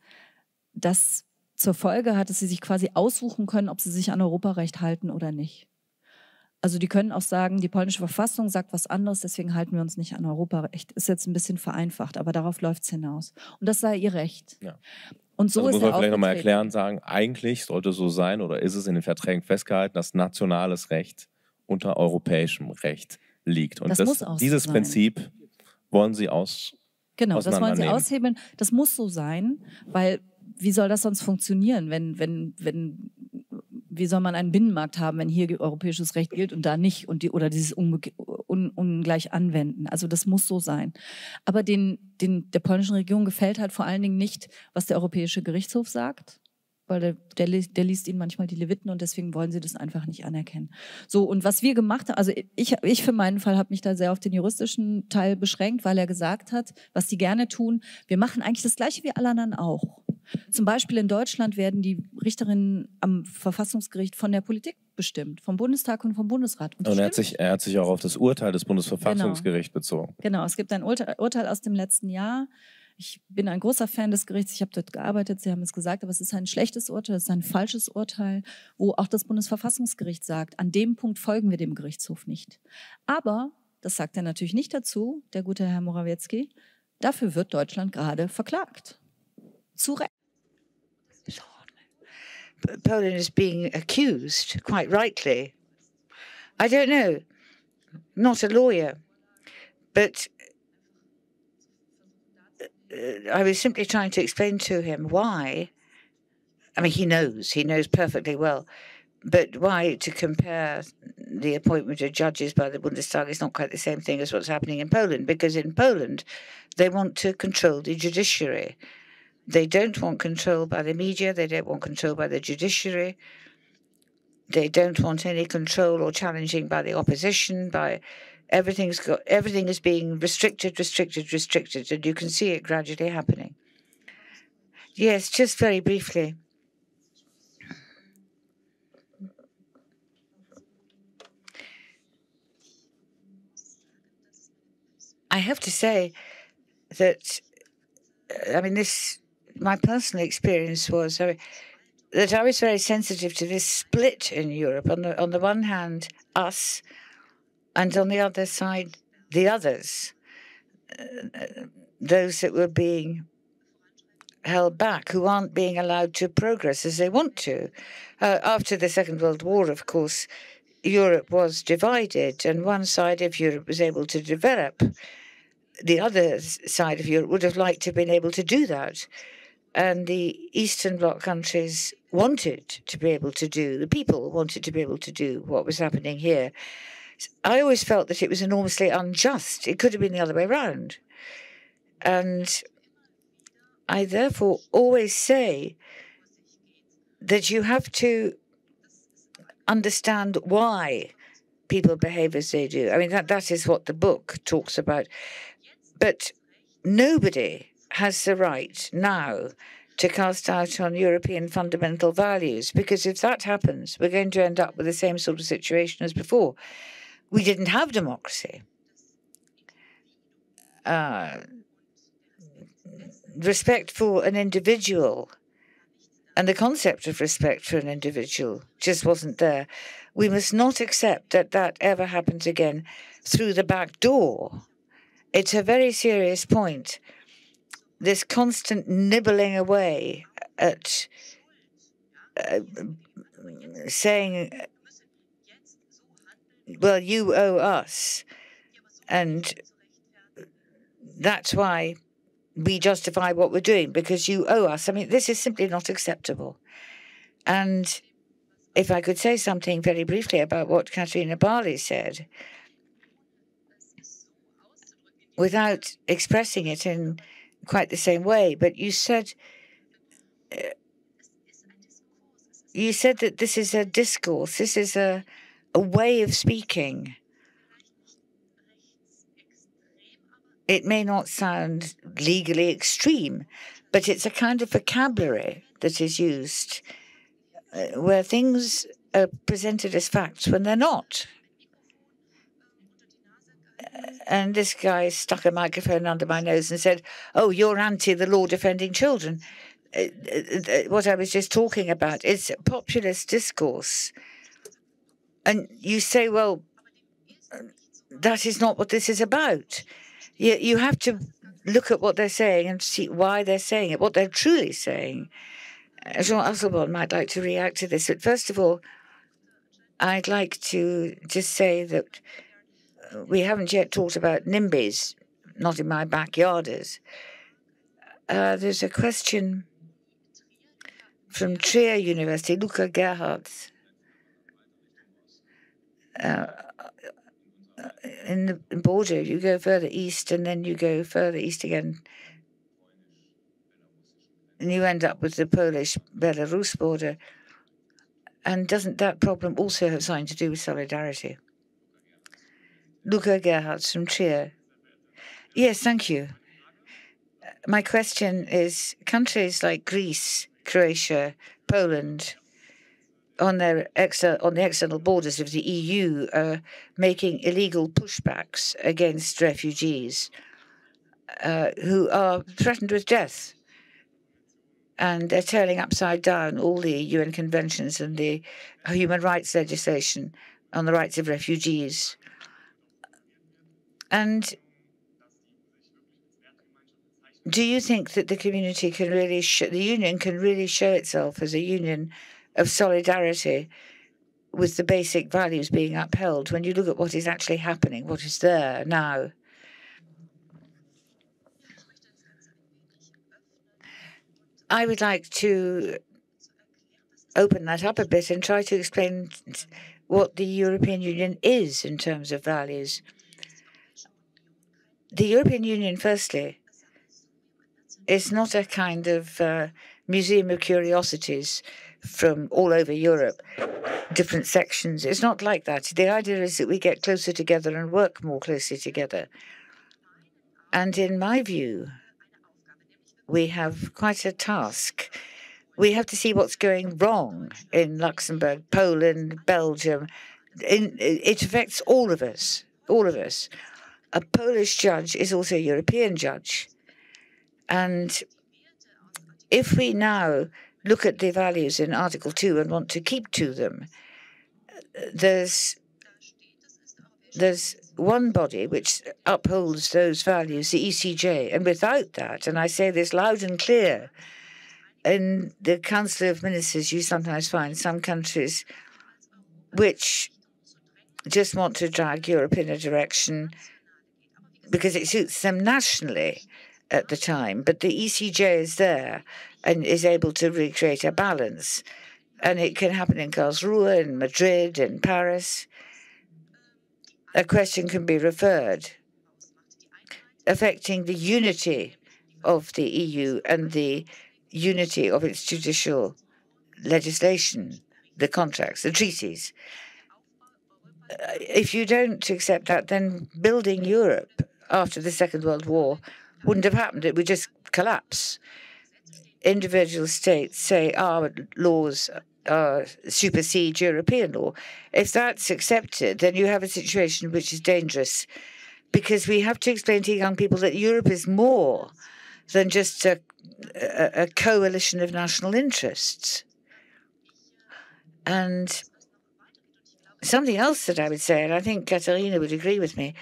das zur Folge hat, dass sie sich quasi aussuchen können, ob sie sich an Europarecht halten oder nicht. Also die können auch sagen, die polnische Verfassung sagt was anderes, deswegen halten wir uns nicht an Europarecht. Ist jetzt ein bisschen vereinfacht, aber darauf läuft es hinaus. Und das sei ihr Recht. Ja. Und so also ist muss man vielleicht nochmal erklären, sagen, eigentlich sollte es so sein oder ist es in den Verträgen festgehalten, dass nationales Recht unter europäischem Recht liegt. Und dieses so Prinzip wollen Sie Genau, das wollen Sie aushebeln. Das muss so sein, weil wie soll das sonst funktionieren, wenn wie soll man einen Binnenmarkt haben, wenn hier europäisches Recht gilt und da nicht oder dieses ungleich anwenden. Also das muss so sein. Aber der polnischen Regierung gefällt halt vor allen Dingen nicht, was der Europäische Gerichtshof sagt, weil der liest ihnen manchmal die Leviten und deswegen wollen sie das einfach nicht anerkennen. So, und was wir gemacht haben, also ich für meinen Fall habe mich da sehr auf den juristischen Teil beschränkt, weil er gesagt hat, was die gerne tun, wir machen eigentlich das Gleiche wie alle anderen auch. Zum Beispiel in Deutschland werden die Richterinnen am Verfassungsgericht von der Politik bestimmt, vom Bundestag und vom Bundesrat. Und er hat sich auch auf das Urteil des Bundesverfassungsgerichts bezogen. Genau, es gibt ein Urteil aus dem letzten Jahr. Ich bin ein großer Fan des Gerichts, ich habe dort gearbeitet, Sie haben es gesagt, aber es ist ein schlechtes Urteil, es ist ein falsches Urteil, wo auch das Bundesverfassungsgericht sagt, an dem Punkt folgen wir dem Gerichtshof nicht. Aber, das sagt er natürlich nicht dazu, der gute Herr Morawiecki, dafür wird Deutschland gerade verklagt. Zu Recht. Poland is being accused, quite rightly. I don't know, not a lawyer, but I was simply trying to explain to him why. I mean, he knows perfectly well, but why to compare the appointment of judges by the Bundestag is not quite the same thing as what's happening in Poland, because in Poland, they want to control the judiciary. They don't want control by the media, they don't want control by the judiciary, they don't want any control or challenging by the opposition, by everything is being restricted, and you can see it gradually happening. Yes, just very briefly. I have to say that, I mean, my personal experience was that I was very sensitive to this split in Europe. On the one hand, us, and on the other side, the others, those that were being held back, who aren't being allowed to progress as they want to. After the Second World War, of course, Europe was divided, and one side of Europe was able to develop. The other side of Europe would have liked to have been able to do that. And the Eastern Bloc countries wanted to be able to do, the people wanted to be able to do what was happening here. I always felt that it was enormously unjust. It could have been the other way around. And I therefore always say that you have to understand why people behave as they do. I mean, that is what the book talks about. But nobody has the right now to cast out on European fundamental values, because if that happens, we're going to end up with the same sort of situation as before. We didn't have democracy. Respect for an individual and the concept of respect for an individual just wasn't there. We must not accept that that ever happens again through the back door. It's a very serious point. This constant nibbling away at saying, well, you owe us, and that's why we justify what we're doing, because you owe us. I mean, this is simply not acceptable. And if I could say something very briefly about what Katarina Barley said, without expressing it in quite the same way, but you said that this is a discourse, this is a way of speaking. It may not sound legally extreme, but it's a kind of vocabulary that is used where things are presented as facts when they're not. And this guy stuck a microphone under my nose and said, oh, you're anti the law defending children. What I was just talking about is populist discourse. And you say, well, that is not what this is about. You have to look at what they're saying and see why they're saying it, what they're truly saying. Jean Asselborn might like to react to this. But first of all, I'd like to just say that we haven't yet talked about NIMBYs, not in my backyarders. There's a question from Trier University, Luca Gerhardt. in the border, you go further east, and then you go further east again, and you end up with the Polish-Belarus border. And doesn't that problem also have something to do with solidarity? Luca Gerhardt from Trier. Yes, thank you. My question is, countries like Greece, Croatia, Poland, on the external borders of the EU are making illegal pushbacks against refugees who are threatened with death. And they're turning upside down all the UN conventions and the human rights legislation on the rights of refugees. And do you think that the community can really, the union can really show itself as a union of solidarity with the basic values being upheld when you look at what is actually happening, what is there now? I would like to open that up a bit and try to explain what the European Union is in terms of values. The European Union, firstly, is not a kind of museum of curiosities from all over Europe, different sections. It's not like that. The idea is that we get closer together and work more closely together. And in my view, we have quite a task. We have to see what's going wrong in Luxembourg, Poland, Belgium. It affects all of us, all of us. A Polish judge is also a European judge. And if we now look at the values in Article 2 and want to keep to them, there's one body which upholds those values, the ECJ. And without that, and I say this loud and clear, in the Council of Ministers, you sometimes find some countries which just want to drag Europe in a direction because it suits them nationally at the time. But the ECJ is there and is able to recreate a balance. And it can happen in Karlsruhe, in Madrid, in Paris. A question can be referred affecting the unity of the EU and the unity of its judicial legislation, the contracts, the treaties. If you don't accept that, then building Europe after the Second World War wouldn't have happened. It would just collapse. Individual states say our laws supersede European law. If that's accepted, then you have a situation which is dangerous, because we have to explain to young people that Europe is more than just a coalition of national interests. And something else that I would say, and I think Katarina would agree with me,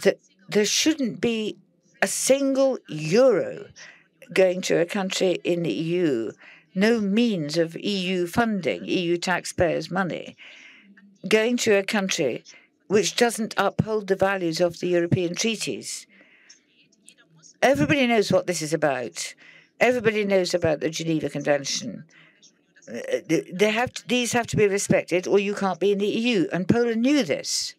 that there shouldn't be a single euro going to a country in the EU, no means of EU funding, EU taxpayers' money, going to a country which doesn't uphold the values of the European treaties. Everybody knows what this is about. Everybody knows about the Geneva Convention. These have to be respected, or you can't be in the EU. And Poland knew this.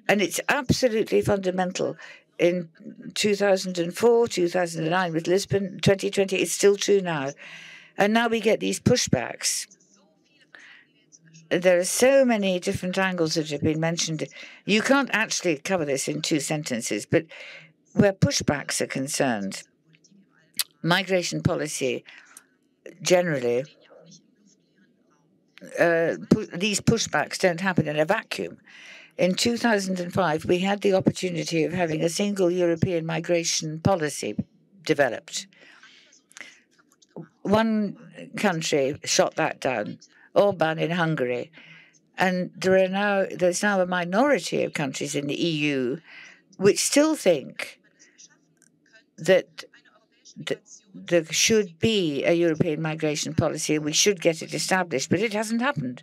And it's absolutely fundamental. In 2004, 2009 with Lisbon, 2020, it's still true now. And now we get these pushbacks. There are so many different angles that have been mentioned. You can't actually cover this in 2 sentences, but where pushbacks are concerned, migration policy generally, these pushbacks don't happen in a vacuum. In 2005, we had the opportunity of having a single European migration policy developed. One country shot that down, Orban in Hungary. And there's now a minority of countries in the EU which still think that there should be a European migration policy and we should get it established, but it hasn't happened.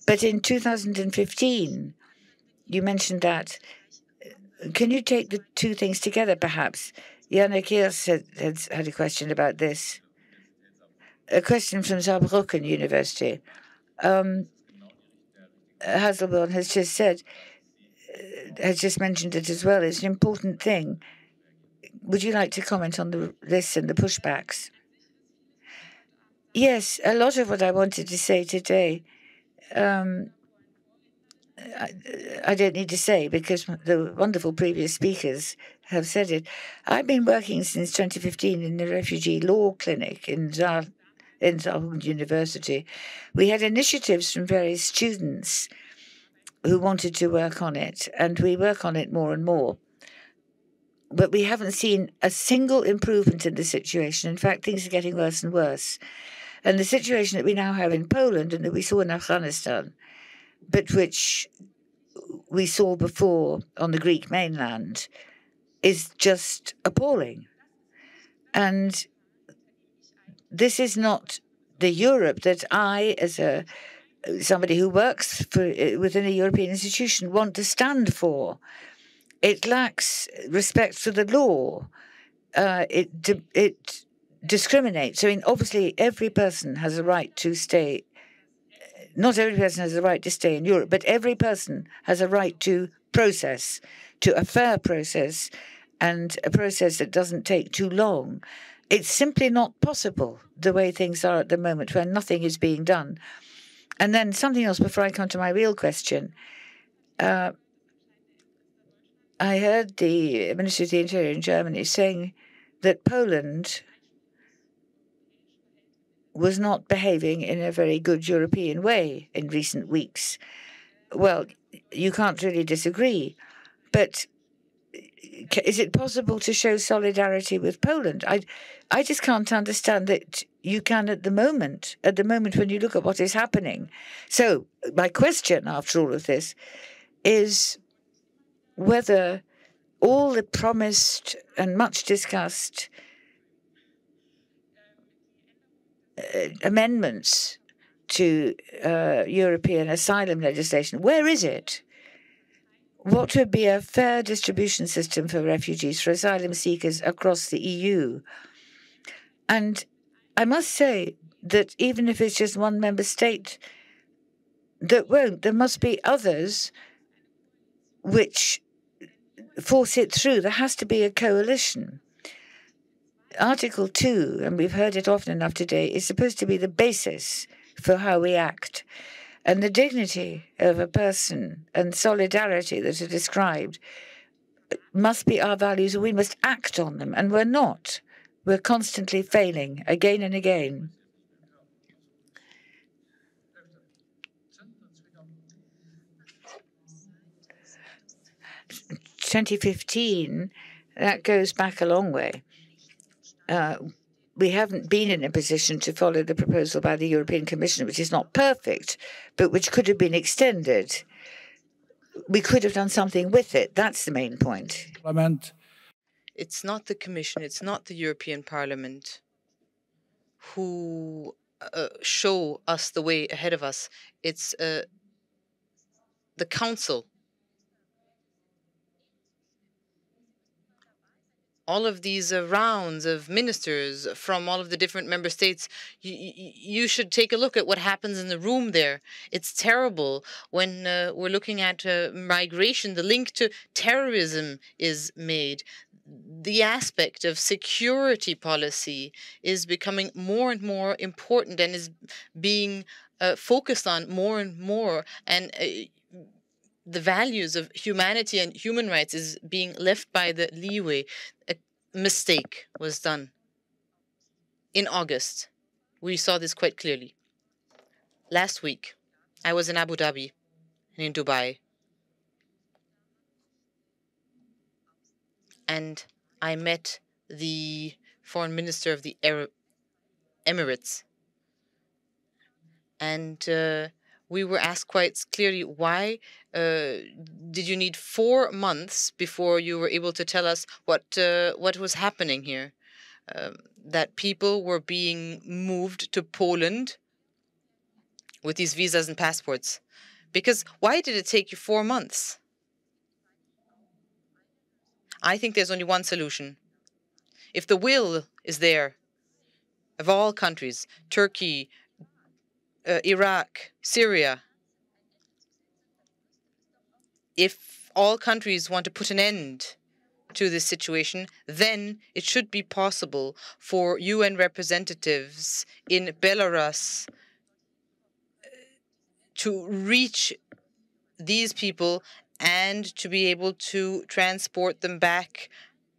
But in 2015, you mentioned that. Can you take the 2 things together, perhaps? Jana Kiers had a question about this. A question from Saarbrücken University. Asselborn has just said, has just mentioned it as well. It's an important thing. Would you like to comment on this and the pushbacks? Yes, a lot of what I wanted to say today, I don't need to say because the wonderful previous speakers have said it. I've been working since 2015 in the refugee law clinic in Saarbrücken University. We had initiatives from various students who wanted to work on it, and we work on it more and more. But we haven't seen a single improvement in the situation. In fact, things are getting worse and worse. And the situation that we now have in Poland and that we saw in Afghanistan, but which we saw before on the Greek mainland, is just appalling. And this is not the Europe that I, as somebody who works within a European institution, want to stand for. It lacks respect for the law. It discriminates. I mean, obviously, every person has a right to stay. Not every person has a right to stay in Europe, but every person has a right to process, to a fair process, and a process that doesn't take too long. It's simply not possible the way things are at the moment, when nothing is being done. And then something else before I come to my real question. I heard the Minister of the Interior in Germany saying that Poland was not behaving in a very good European way in recent weeks. Well, you can't really disagree, but is it possible to show solidarity with Poland? I just can't understand that you can at the moment when you look at what is happening. So my question after all of this is whether all the promised and much discussed amendments to European asylum legislation, where is it? What would be a fair distribution system for refugees, for asylum seekers across the EU? And I must say that even if it's just one member state that won't, there must be others which force it through. There has to be a coalition. Article 2, and we've heard it often enough today, is supposed to be the basis for how we act. And the dignity of a person and solidarity that are described must be our values, and we must act on them. And we're not. We're constantly failing again and again. In 2015, that goes back a long way. We haven't been in a position to follow the proposal by the European Commission, which is not perfect, but which could have been extended. We could have done something with it. That's the main point. It's not the Commission, it's not the European Parliament who show us the way ahead of us. It's the Council. All of these rounds of ministers from all of the different member states, you should take a look at what happens in the room there. It's terrible. When we're looking at migration, the link to terrorism is made. The aspect of security policy is becoming more and more important and is being focused on more and more. And the values of humanity and human rights is being left by the leeway. A mistake was done in August. We saw this quite clearly. Last week, I was in Abu Dhabi and in Dubai. And I met the foreign minister of the Emirates. And we were asked quite clearly, why did you need 4 months before you were able to tell us what was happening here? That people were being moved to Poland with these visas and passports. Because why did it take you 4 months? I think there's only one solution. If the will is there, of all countries, Turkey, Iraq, Syria, if all countries want to put an end to this situation, then it should be possible for UN representatives in Belarus to reach these people and to be able to transport them back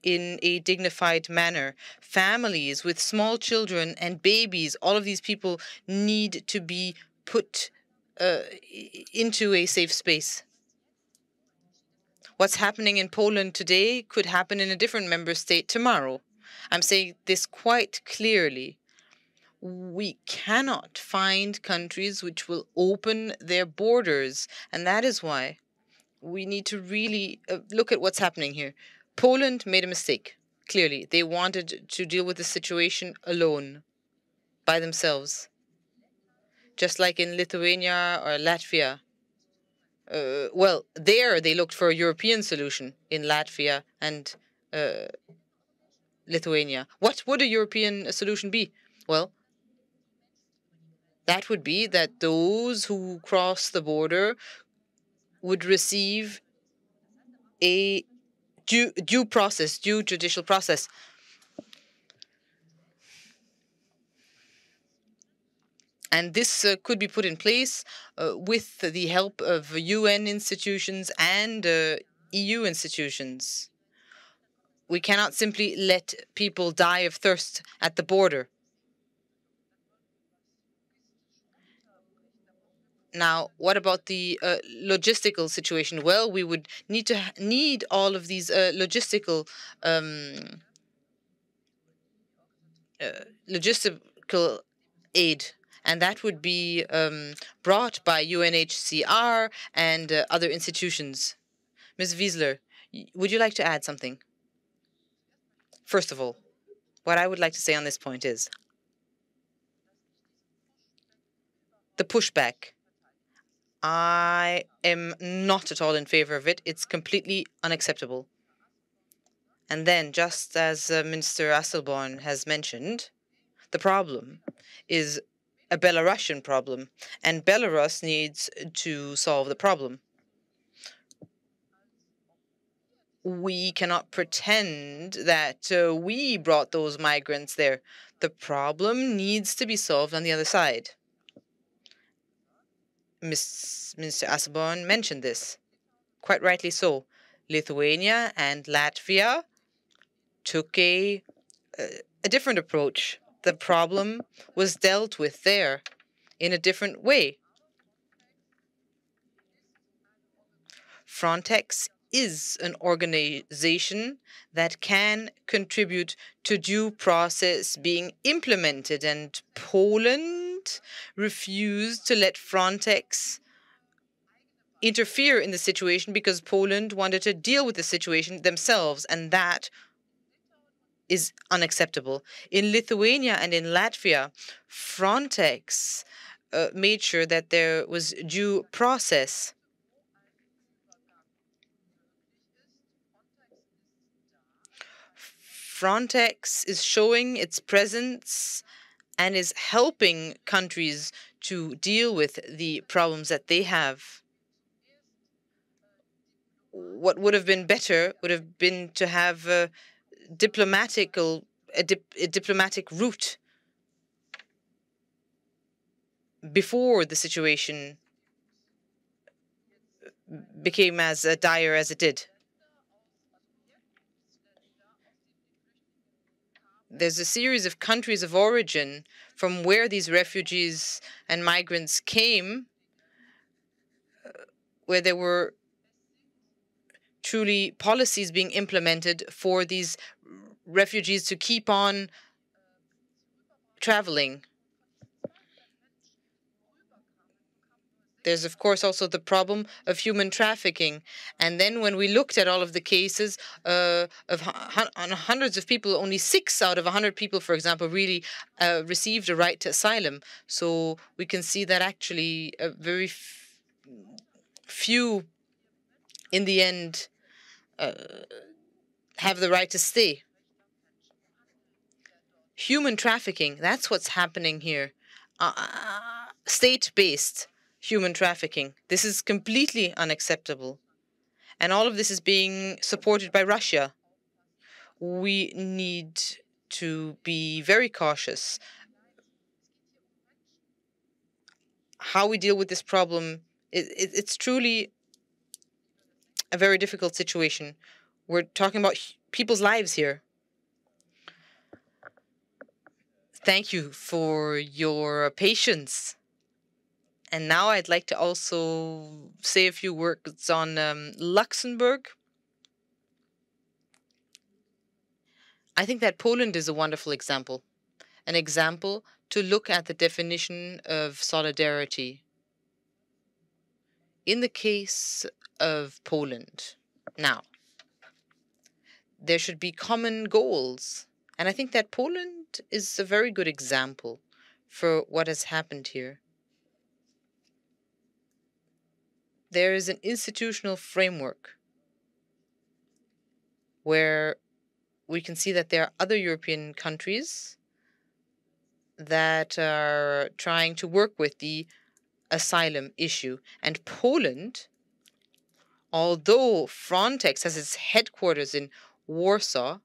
in a dignified manner. Families with small children and babies, all of these people need to be put into a safe space. What's happening in Poland today could happen in a different member state tomorrow. I'm saying this quite clearly. We cannot find countries which will open their borders, and that is why we need to really look at what's happening here. Poland made a mistake, clearly. They wanted to deal with the situation alone, by themselves, just like in Lithuania or Latvia. Well, there they looked for a European solution in Latvia and Lithuania. What would a European solution be? Well, that would be that those who cross the border would receive a due judicial process. And this could be put in place with the help of UN institutions and EU institutions. We cannot simply let people die of thirst at the border. Now, what about the logistical situation? Well, we would need all of these logistical aid, and that would be brought by UNHCR and other institutions. Ms. Wiesler, would you like to add something? First of all, what I would like to say on this point is the pushback. I am not at all in favor of it. It's completely unacceptable. And then, just as Minister Asselborn has mentioned, the problem is a Belarusian problem, and Belarus needs to solve the problem. We cannot pretend that we brought those migrants there. The problem needs to be solved on the other side. Minister Asselborn mentioned this, quite rightly so. Lithuania and Latvia took a different approach. The problem was dealt with there in a different way. Frontex is an organization that can contribute to due process being implemented, and Poland refused to let Frontex interfere in the situation because Poland wanted to deal with the situation themselves, and that is unacceptable. In Lithuania and in Latvia, Frontex made sure that there was due process. Frontex is showing its presence and is helping countries to deal with the problems that they have. What would have been better would have been to have a diplomatic route before the situation became as dire as it did. There's a series of countries of origin from where these refugees and migrants came, where there were truly policies being implemented for these refugees to keep on traveling. There's, of course, also the problem of human trafficking. And then when we looked at all of the cases on hundreds of people, only 6 out of 100 people, for example, really received a right to asylum. So we can see that actually very few, in the end, have the right to stay. Human trafficking, that's what's happening here. State-based human trafficking. This is completely unacceptable. And all of this is being supported by Russia. We need to be very cautious. How we deal with this problem, it's truly a very difficult situation. We're talking about people's lives here. Thank you for your patience. And now I'd like to also say a few words on Luxembourg. I think that Poland is a wonderful example, an example to look at the definition of solidarity. In the case of Poland, now, there should be common goals. And I think that Poland is a very good example for what has happened here. There is an institutional framework where we can see that there are other European countries that are trying to work with the asylum issue. And Poland, although Frontex has its headquarters in Warsaw,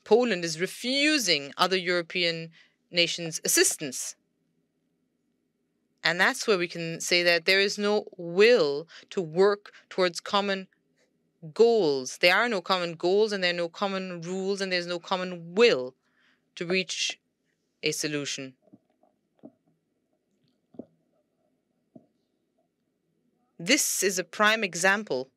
Poland is refusing other European nations' assistance. And that's where we can say that there is no will to work towards common goals. There are no common goals, and there are no common rules, and there's no common will to reach a solution. This is a prime example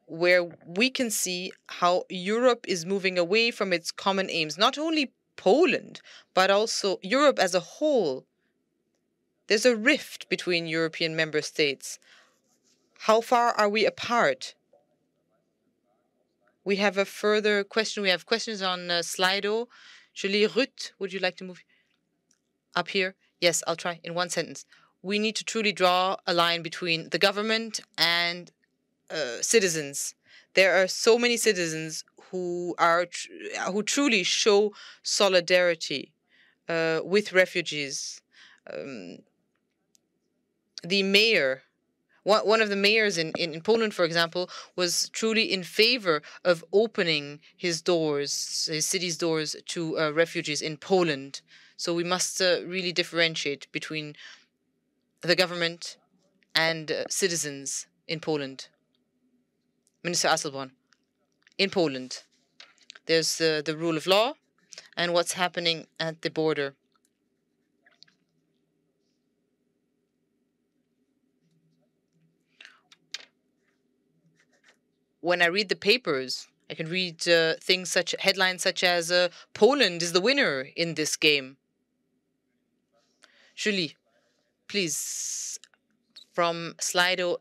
where we can see how Europe is moving away from its common aims. Not only Poland, but also Europe as a whole. There's a rift between European member states. How far are we apart? We have a further question. We have questions on Slido. Julie Ruth, would you like to move up here? Yes, I'll try in one sentence. We need to truly draw a line between the government and citizens. There are so many citizens who truly show solidarity with refugees. The mayor, one of the mayors in Poland, for example, was truly in favor of opening his city's doors to refugees in Poland. So we must really differentiate between the government and citizens in Poland. Minister Asselborn, in Poland, there's the rule of law and what's happening at the border. When I read the papers, I can read headlines such as Poland is the winner in this game. Julie, please, from Slido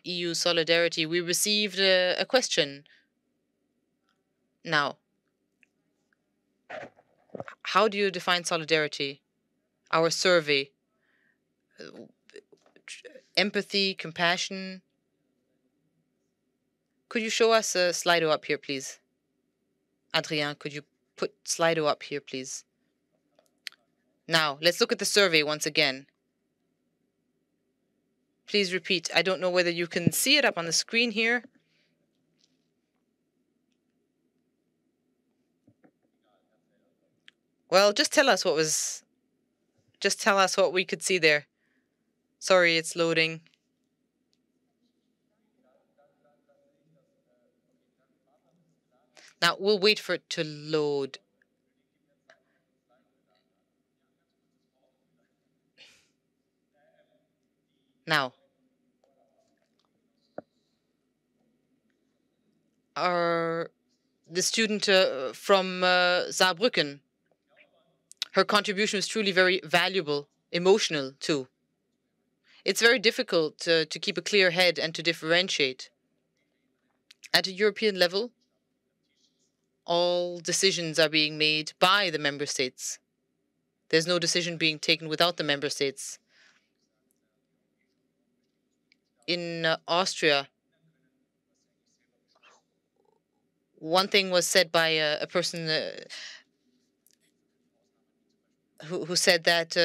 #EU Solidarity, we received a question. Now, how do you define solidarity? Our survey, empathy, compassion. Could you show us a Slido up here, please? Adrien, could you put Slido up here, please? Now, let's look at the survey once again. Please repeat. I don't know whether you can see it up on the screen here. Well, just tell us what we could see there. Sorry, it's loading. Now, we'll wait for it to load. Now, the student from Saarbrücken, her contribution was truly very valuable, emotional too. It's very difficult to keep a clear head and to differentiate. At a European level, all decisions are being made by the member states. There's no decision being taken without the member states. In Austria, one thing was said by a person who said that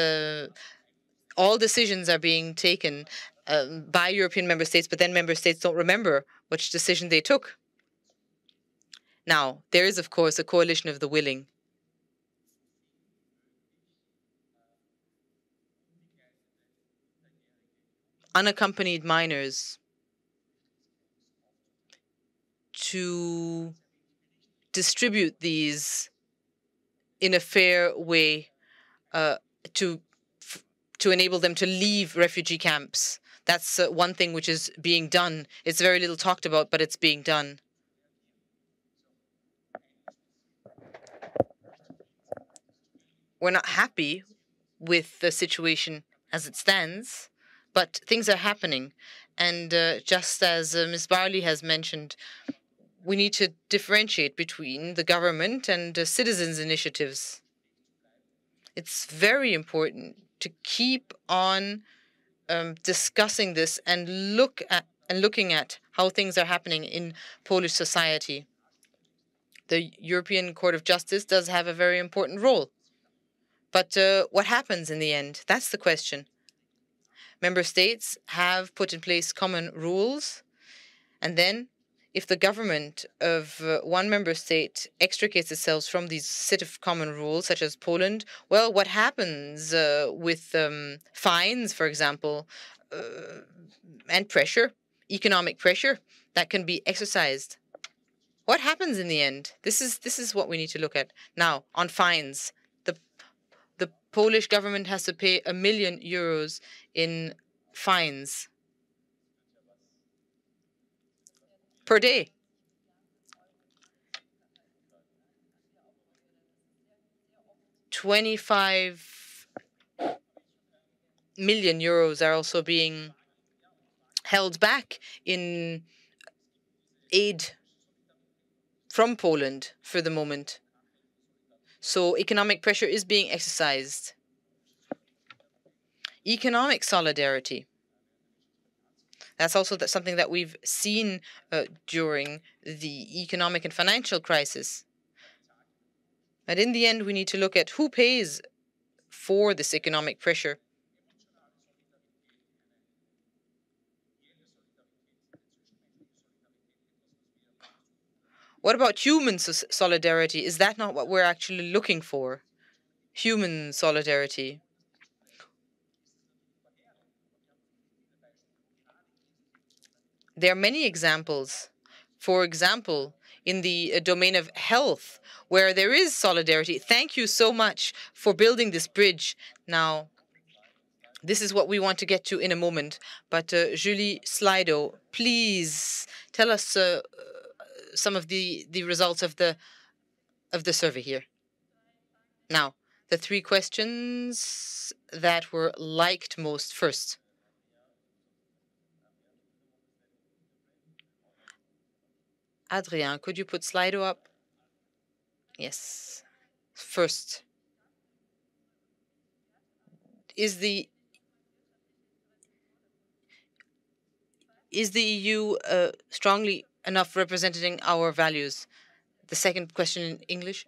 all decisions are being taken by European member states, but then member states don't remember which decision they took. Now, there is, of course, a coalition of the willing. Unaccompanied minors to distribute these in a fair way to enable them to leave refugee camps. That's one thing which is being done. It's very little talked about, but it's being done. We're not happy with the situation as it stands, but things are happening. And just as Ms. Barley has mentioned, we need to differentiate between the government and citizens' initiatives. It's very important to keep on discussing this and looking at how things are happening in Polish society. The European Court of Justice does have a very important role. But what happens in the end? That's the question. Member states have put in place common rules, and then if the government of one member state extricates itself from these set of common rules, such as Poland, well, what happens with fines, for example, and pressure, economic pressure that can be exercised? What happens in the end? This is what we need to look at. Now, on fines, the Polish government has to pay €1 million in fines per day. €25 million are also being held back in aid from Poland for the moment. So economic pressure is being exercised. Economic solidarity. That's also something that we've seen during the economic and financial crisis. But in the end, we need to look at who pays for this economic pressure. What about human solidarity? Is that not what we're actually looking for? Human solidarity. There are many examples. For example, in the domain of health, where there is solidarity. Thank you so much for building this bridge. Now, this is what we want to get to in a moment. But Julie Slido, please tell us some of the results of the survey here. Now, the 3 questions that were liked most first. Adrien, could you put Slido up? Yes. First, is the EU strongly enough representing our values? The second question in English.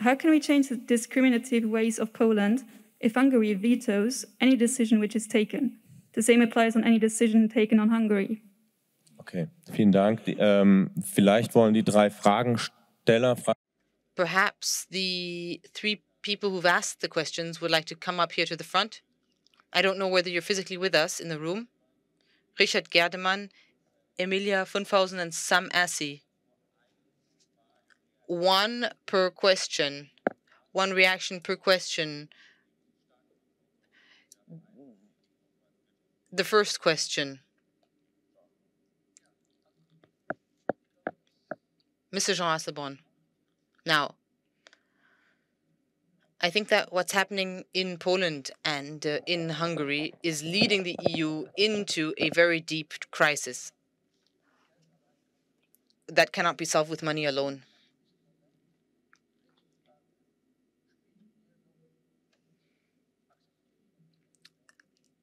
How can we change the discriminative ways of Poland if Hungary vetoes any decision which is taken? The same applies on any decision taken on Hungary. Okay, vielen Dank. Vielleicht wollen die 3 Fragensteller. Perhaps the 3 people who've asked the questions would like to come up here to the front. I don't know whether you're physically with us in the room. Richard Gerdemann, Emilia Funfhausen, and Sam Assey. 1 per question. 1 reaction per question. The first question. Mr. Jean Asselborn. Now, I think that what's happening in Poland and in Hungary is leading the EU into a very deep crisis that cannot be solved with money alone.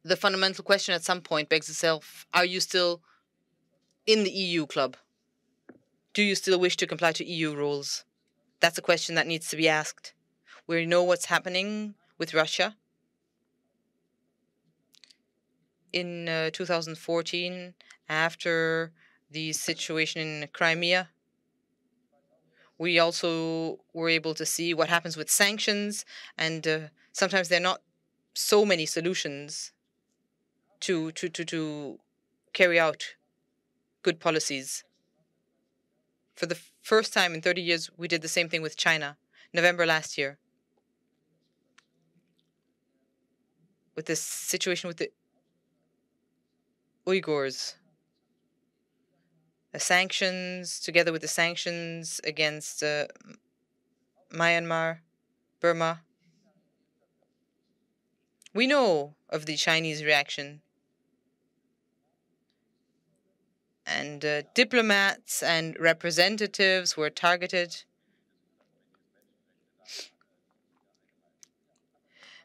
The fundamental question at some point begs itself, are you still in the EU club? Do you still wish to comply to EU rules? That's a question that needs to be asked. We know what's happening with Russia. In 2014, after the situation in Crimea, we also were able to see what happens with sanctions, and sometimes there are not so many solutions to carry out good policies. For the first time in 30 years, we did the same thing with China, November last year, with this situation with the Uyghurs. The sanctions, together with the sanctions against Myanmar, Burma. We know of the Chinese reaction. And diplomats and representatives were targeted.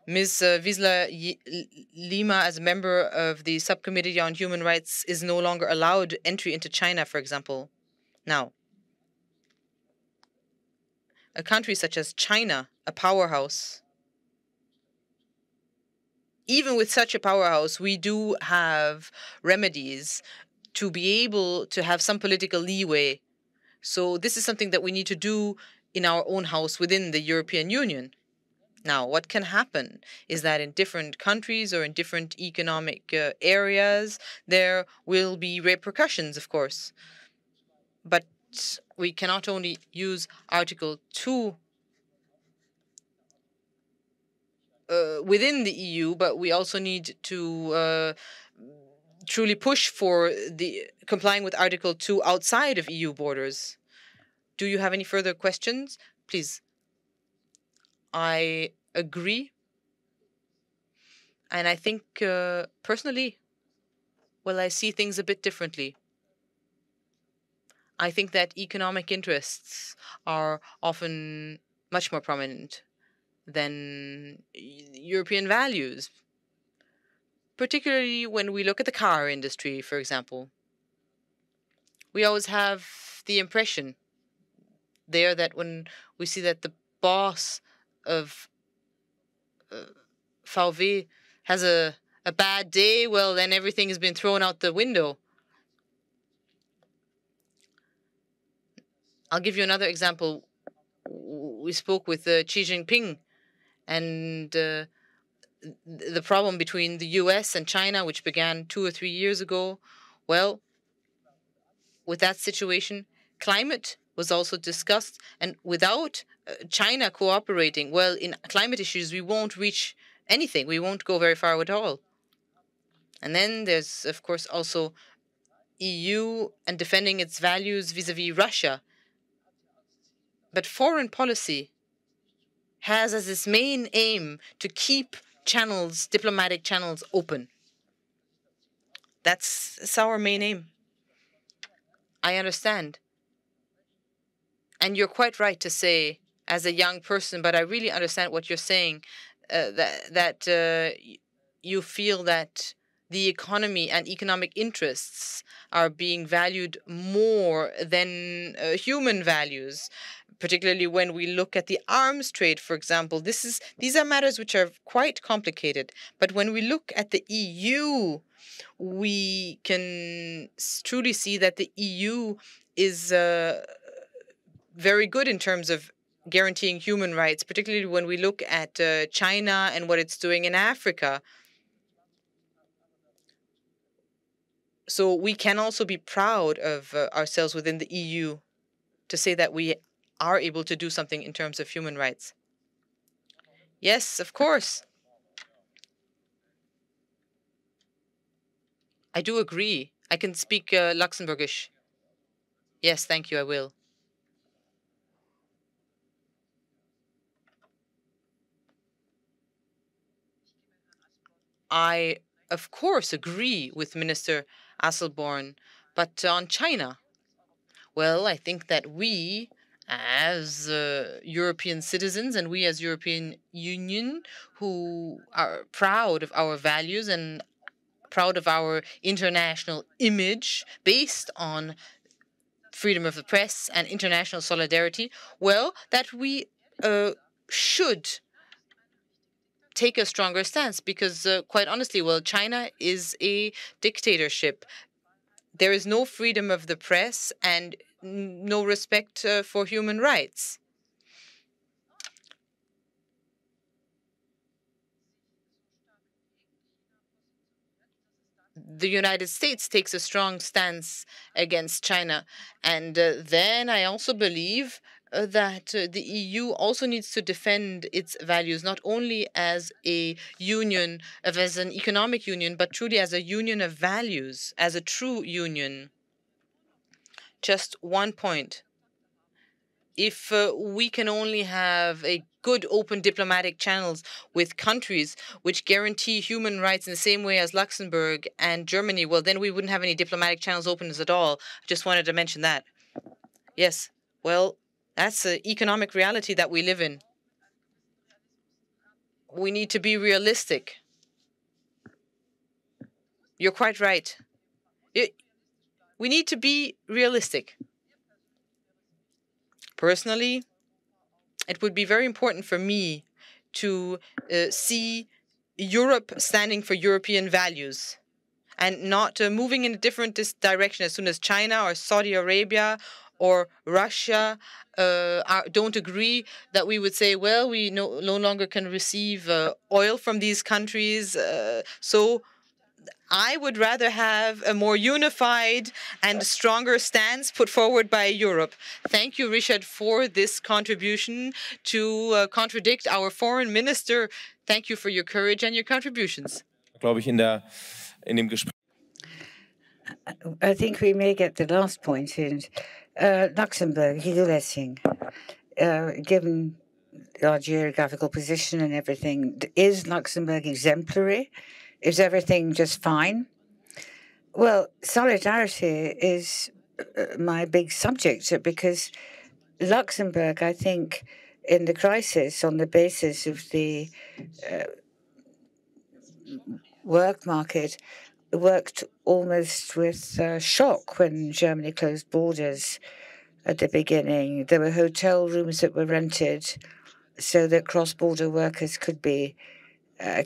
Ms. Wiseler-Lima, as a member of the Subcommittee on Human Rights, is no longer allowed entry into China, for example. Now, a country such as China, a powerhouse, even with such a powerhouse, we do have remedies to be able to have some political leeway. So this is something that we need to do in our own house within the European Union. Now, what can happen is that in different countries or in different economic areas, there will be repercussions, of course. But we cannot only use Article 2 within the EU, but we also need to truly push for the complying with Article 2 outside of EU borders. Do you have any further questions? Please. I agree. And I think personally, well, I see things a bit differently. I think that economic interests are often much more prominent than European values, particularly when we look at the car industry, for example. We always have the impression there that when we see that the boss of VW has a bad day, well, then everything has been thrown out the window. I'll give you another example. We spoke with Xi Jinping, and the problem between the US and China, which began 2 or 3 years ago. Well, with that situation, climate was also discussed, and without China cooperating, well, in climate issues, we won't reach anything. We won't go very far at all. And then there's, of course, also EU and defending its values vis-à-vis Russia. But foreign policy has as its main aim to keep channels, diplomatic channels, open. That's our main aim. I understand. And you're quite right to say, as a young person, but I really understand what you're saying, that you feel that the economy and economic interests are being valued more than human values, particularly when we look at the arms trade, for example. These are matters which are quite complicated. But when we look at the EU, we can truly see that the EU is very good in terms of guaranteeing human rights, particularly when we look at China and what it's doing in Africa. So we can also be proud of ourselves within the EU to say that we are able to do something in terms of human rights. Yes, of course. I do agree. I can speak Luxembourgish. Yes, thank you, I will. I, of course, agree with Minister Asselborn, but on China, well, I think that we, as European citizens and we as European Union, who are proud of our values and proud of our international image based on freedom of the press and international solidarity, well, that we should take a stronger stance because, quite honestly, well, China is a dictatorship. There is no freedom of the press and no respect for human rights. The United States takes a strong stance against China. And then I also believe that the EU also needs to defend its values, not only as a union, as an economic union, but truly as a union of values, as a true union. Just one point. If we can only have a good open diplomatic channels with countries which guarantee human rights in the same way as Luxembourg and Germany, well, then we wouldn't have any diplomatic channels open at all. I just wanted to mention that. Yes, well, that's the economic reality that we live in. We need to be realistic. You're quite right. We need to be realistic. Personally, it would be very important for me to see Europe standing for European values and not moving in a different direction as soon as China or Saudi Arabia or Russia don't agree, that we would say, well, we no longer can receive oil from these countries. So I would rather have a more unified and stronger stance put forward by Europe. Thank you, Richard, for this contribution to contradict our foreign minister. Thank you for your courage and your contributions. I think we may get the last point in. Luxembourg, Guido Lessing, given our geographical position and everything, is Luxembourg exemplary? Is everything just fine? Well, solidarity is my big subject because Luxembourg, I think, in the crisis, on the basis of the work market, worked almost with shock when Germany closed borders at the beginning. There were hotel rooms that were rented so that cross-border workers could be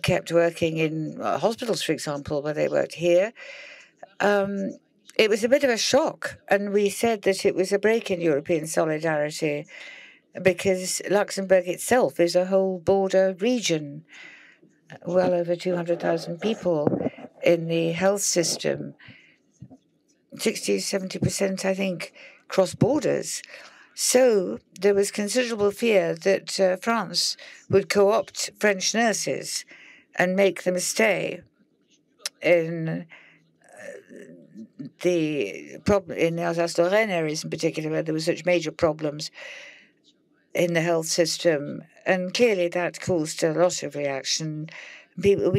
kept working in hospitals, for example, where they worked here. It was a bit of a shock, and we said that it was a break in European solidarity because Luxembourg itself is a whole border region, well over 200,000 people in the health system, 60, 70%, I think, cross borders. So there was considerable fear that France would co-opt French nurses and make them stay in the Alsace-Lorraine areas in particular, where there were such major problems in the health system. And clearly that caused a lot of reaction. But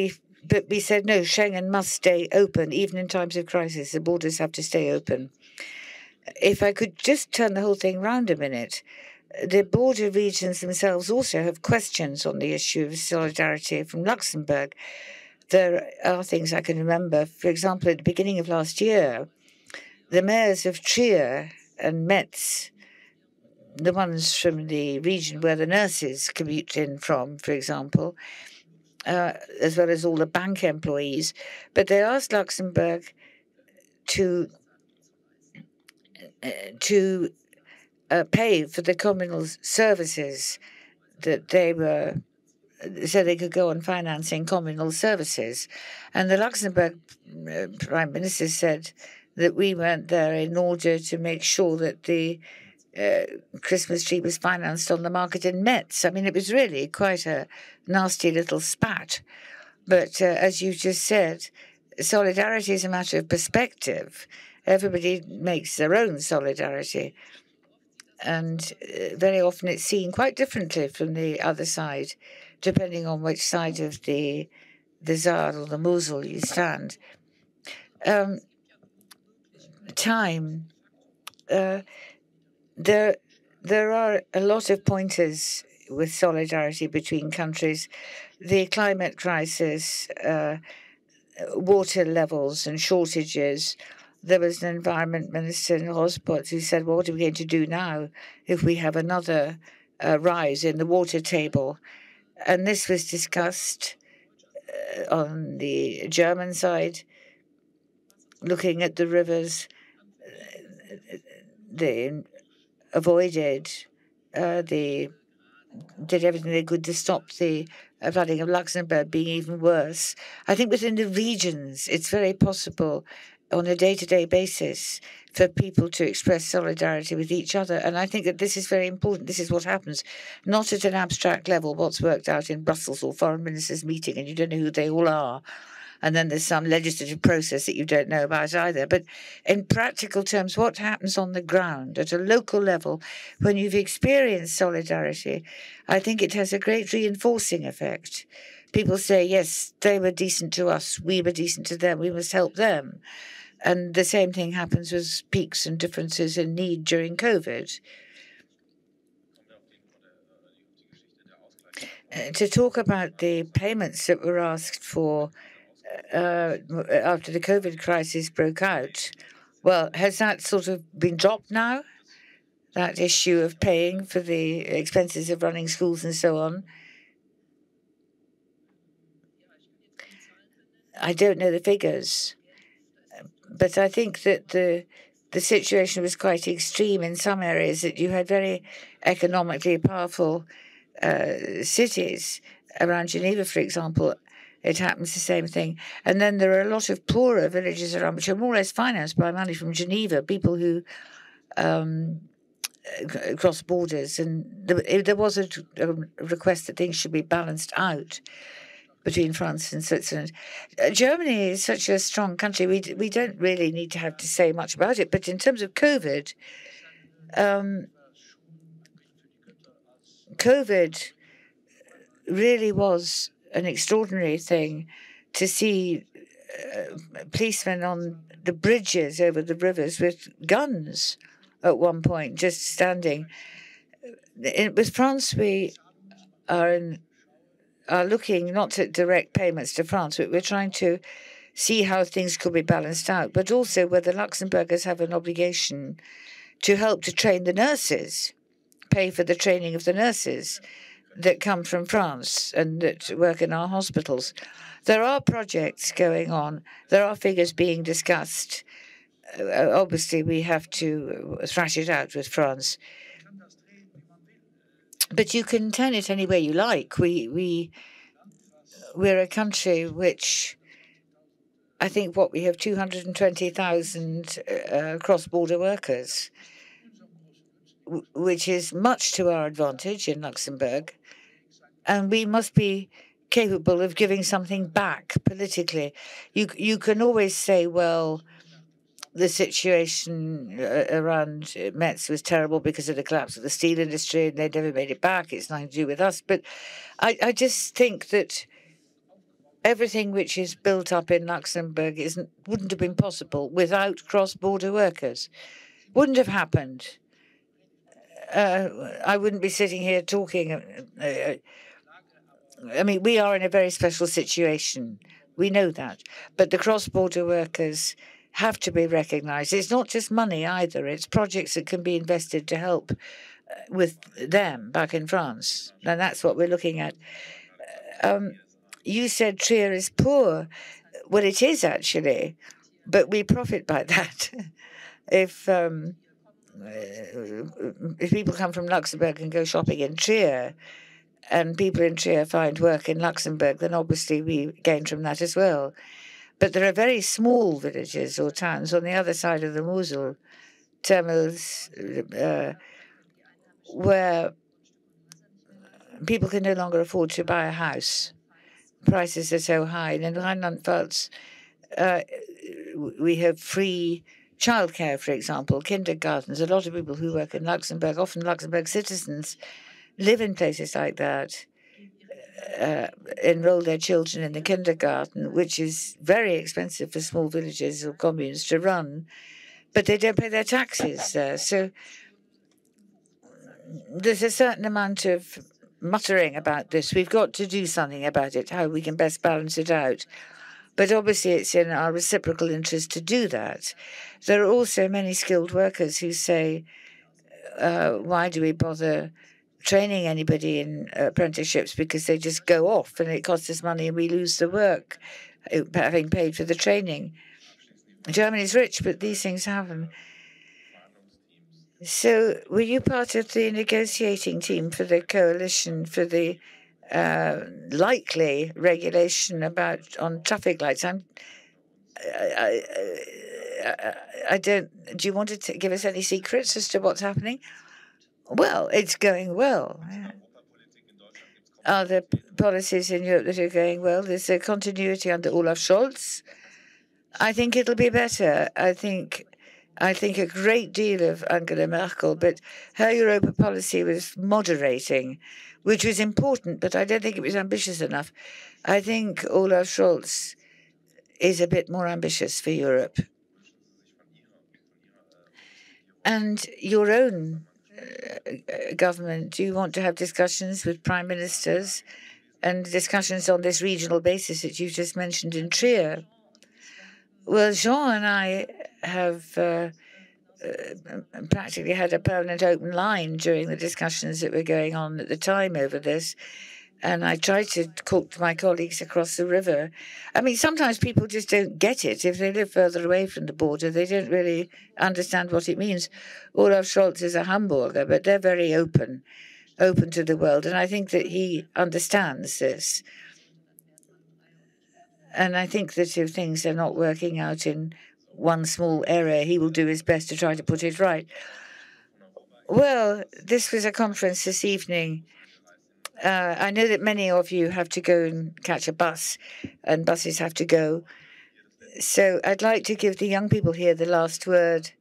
we said, no, Schengen must stay open, even in times of crisis. The borders have to stay open. If I could just turn the whole thing round a minute, the border regions themselves also have questions on the issue of solidarity from Luxembourg. There are things I can remember. For example, at the beginning of last year, the mayors of Trier and Metz, the ones from the region where the nurses commute in from, for example, as well as all the bank employees, but they asked Luxembourg to pay for the communal services that they were, so they could go on financing communal services. And the Luxembourg Prime Minister said that we weren't there in order to make sure that the Christmas tree was financed on the market in Metz. I mean, it was really quite a nasty little spat. But as you just said, solidarity is a matter of perspective. Everybody makes their own solidarity. And very often it's seen quite differently from the other side, depending on which side of the Saar or the Mosel you stand. Time. There are a lot of pointers with solidarity between countries. The climate crisis, water levels and shortages. There was an environment minister in Rospot who said, well, what are we going to do now if we have another rise in the water table. And this was discussed on the German side, looking at the rivers. They avoided, did everything they could to stop the flooding of Luxembourg being even worse. I think within the regions, it's very possible on a day-to-day basis for people to express solidarity with each other. And I think that this is very important. This is what happens, not at an abstract level, what's worked out in Brussels or foreign ministers meeting, and you don't know who they all are. And then there's some legislative process that you don't know about either. But in practical terms, what happens on the ground at a local level when you've experienced solidarity, I think it has a great reinforcing effect. People say, yes, they were decent to us, we were decent to them, we must help them. And the same thing happens with peaks and differences in need during COVID. To talk about the payments that were asked for after the COVID crisis broke out, well, has that sort of been dropped now? That issue of paying for the expenses of running schools and so on? I don't know the figures, but I think that the situation was quite extreme in some areas, that you had very economically powerful cities around Geneva, for example. It happens the same thing. And then there are a lot of poorer villages around, which are more or less financed by money from Geneva, people who cross borders. And there was a request that things should be balanced out between France and Switzerland. Germany is such a strong country, we don't really need to have to say much about it. But in terms of COVID, COVID really was an extraordinary thing to see policemen on the bridges over the rivers with guns at one point, just standing. With France, we are looking not at direct payments to France, but we're trying to see how things could be balanced out, but also whether Luxembourgers have an obligation to help to train the nurses, pay for the training of the nurses that come from France and that work in our hospitals. There are projects going on. There are figures being discussed. Obviously, we have to thrash it out with France. But you can turn it any way you like. We're a country which, I think, we have 220,000 cross-border workers, which is much to our advantage in Luxembourg. And we must be capable of giving something back politically. You can always say, well, the situation around Metz was terrible because of the collapse of the steel industry, and they never made it back. It's nothing to do with us. But I just think that everything which is built up in Luxembourg wouldn't have been possible without cross-border workers. Wouldn't have happened. I wouldn't be sitting here talking. I mean, we are in a very special situation. We know that. But the cross-border workers have to be recognized. It's not just money either. It's projects that can be invested to help with them back in France. And that's what we're looking at. You said Trier is poor. Well, it is actually, but we profit by that. If people come from Luxembourg and go shopping in Trier, and people in Trier find work in Luxembourg, then obviously we gain from that as well. But there are very small villages or towns on the other side of the Mosel, Termels, where people can no longer afford to buy a house. Prices are so high. And in Rheinland-Pfalz, we have free childcare, for example, kindergartens. A lot of people who work in Luxembourg, often Luxembourg citizens, live in places like that, enroll their children in the kindergarten, which is very expensive for small villages or communes to run, but they don't pay their taxes there. So there's a certain amount of muttering about this. We've got to do something about it, how we can best balance it out. But obviously it's in our reciprocal interest to do that. There are also many skilled workers who say, why do we bother training anybody in apprenticeships because they just go off and it costs us money and we lose the work, having paid for the training. Germany's rich, but these things happen. So were you part of the negotiating team for the coalition for the likely regulation on traffic lights? I don't. Do you want to give us any secrets as to what's happening? Well, it's going well. Are there policies in Europe that are going well? There's a continuity under Olaf Scholz. I think it'll be better. I think a great deal of Angela Merkel, but her Europa policy was moderating, which was important, but I don't think it was ambitious enough. I think Olaf Scholz is a bit more ambitious for Europe. And your own government, do you want to have discussions with prime ministers and discussions on this regional basis that you just mentioned in Trier? Well, Jean and I have practically had a permanent open line during the discussions that were going on at the time over this. And I tried to talk to my colleagues across the river. I mean, sometimes people just don't get it. If they live further away from the border, they don't really understand what it means. Olaf Scholz is a Hamburger, but they're very open to the world. And I think that he understands this. And I think that if things are not working out in one small area, he will do his best to try to put it right. Well, this was a conference this evening. I know that many of you have to go and catch a bus, and buses have to go. So I'd like to give the young people here the last word.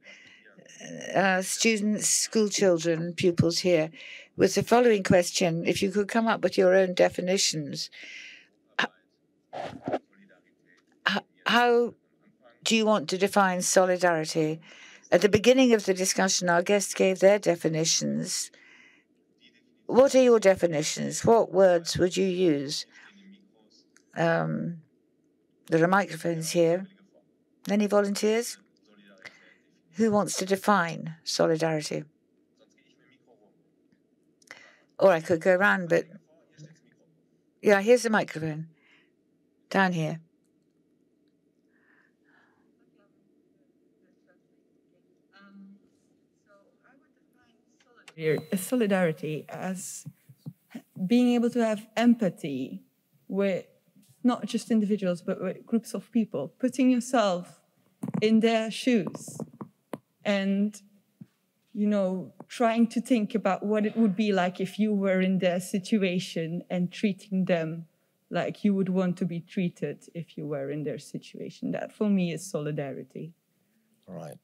Students, school children, pupils here, with the following question. If you could come up with your own definitions. How do you want to define solidarity? At the beginning of the discussion, our guests gave their definitions. What are your definitions? What words would you use? There are microphones here. Any volunteers? Who wants to define solidarity? Or I could go around, but yeah, here's the microphone. Down here. Solidarity as being able to have empathy with not just individuals, but with groups of people, putting yourself in their shoes and, you know, trying to think about what it would be like if you were in their situation and treating them like you would want to be treated if you were in their situation. That, for me, is solidarity. All right.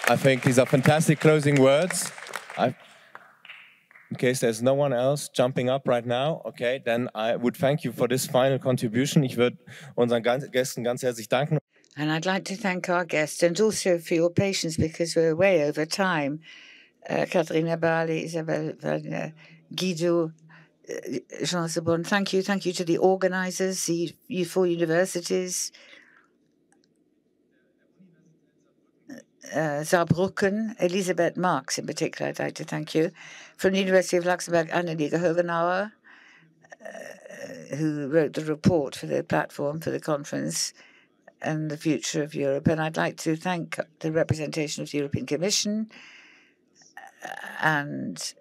I think these are fantastic closing words. In case there's no one else jumping up right now, okay, then I would thank you for this final contribution. Ich würde unseren Gästen ganz herzlich danken. And I'd like to thank our guests and also for your patience because we're way over time. Katarina Barley, Isabel, Guido, Jean Asselborn, thank you. Thank you to the organizers, the four universities, Saarbrücken, Elisabeth Marx in particular, I'd like to thank you. From the University of Luxembourg, Anneliege Hogenauer, who wrote the report for the platform for the conference and the future of Europe. And I'd like to thank the representation of the European Commission and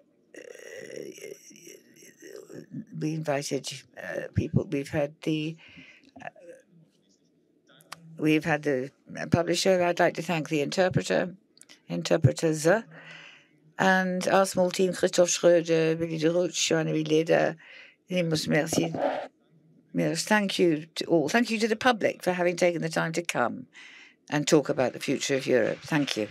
we invited people. We've had the publisher. I'd like to thank the interpreters, and our small team, Christophe Schröder, Willy de Roche, Joanne Leder. Merci. Yes, thank you to all. Thank you to the public for having taken the time to come and talk about the future of Europe. Thank you.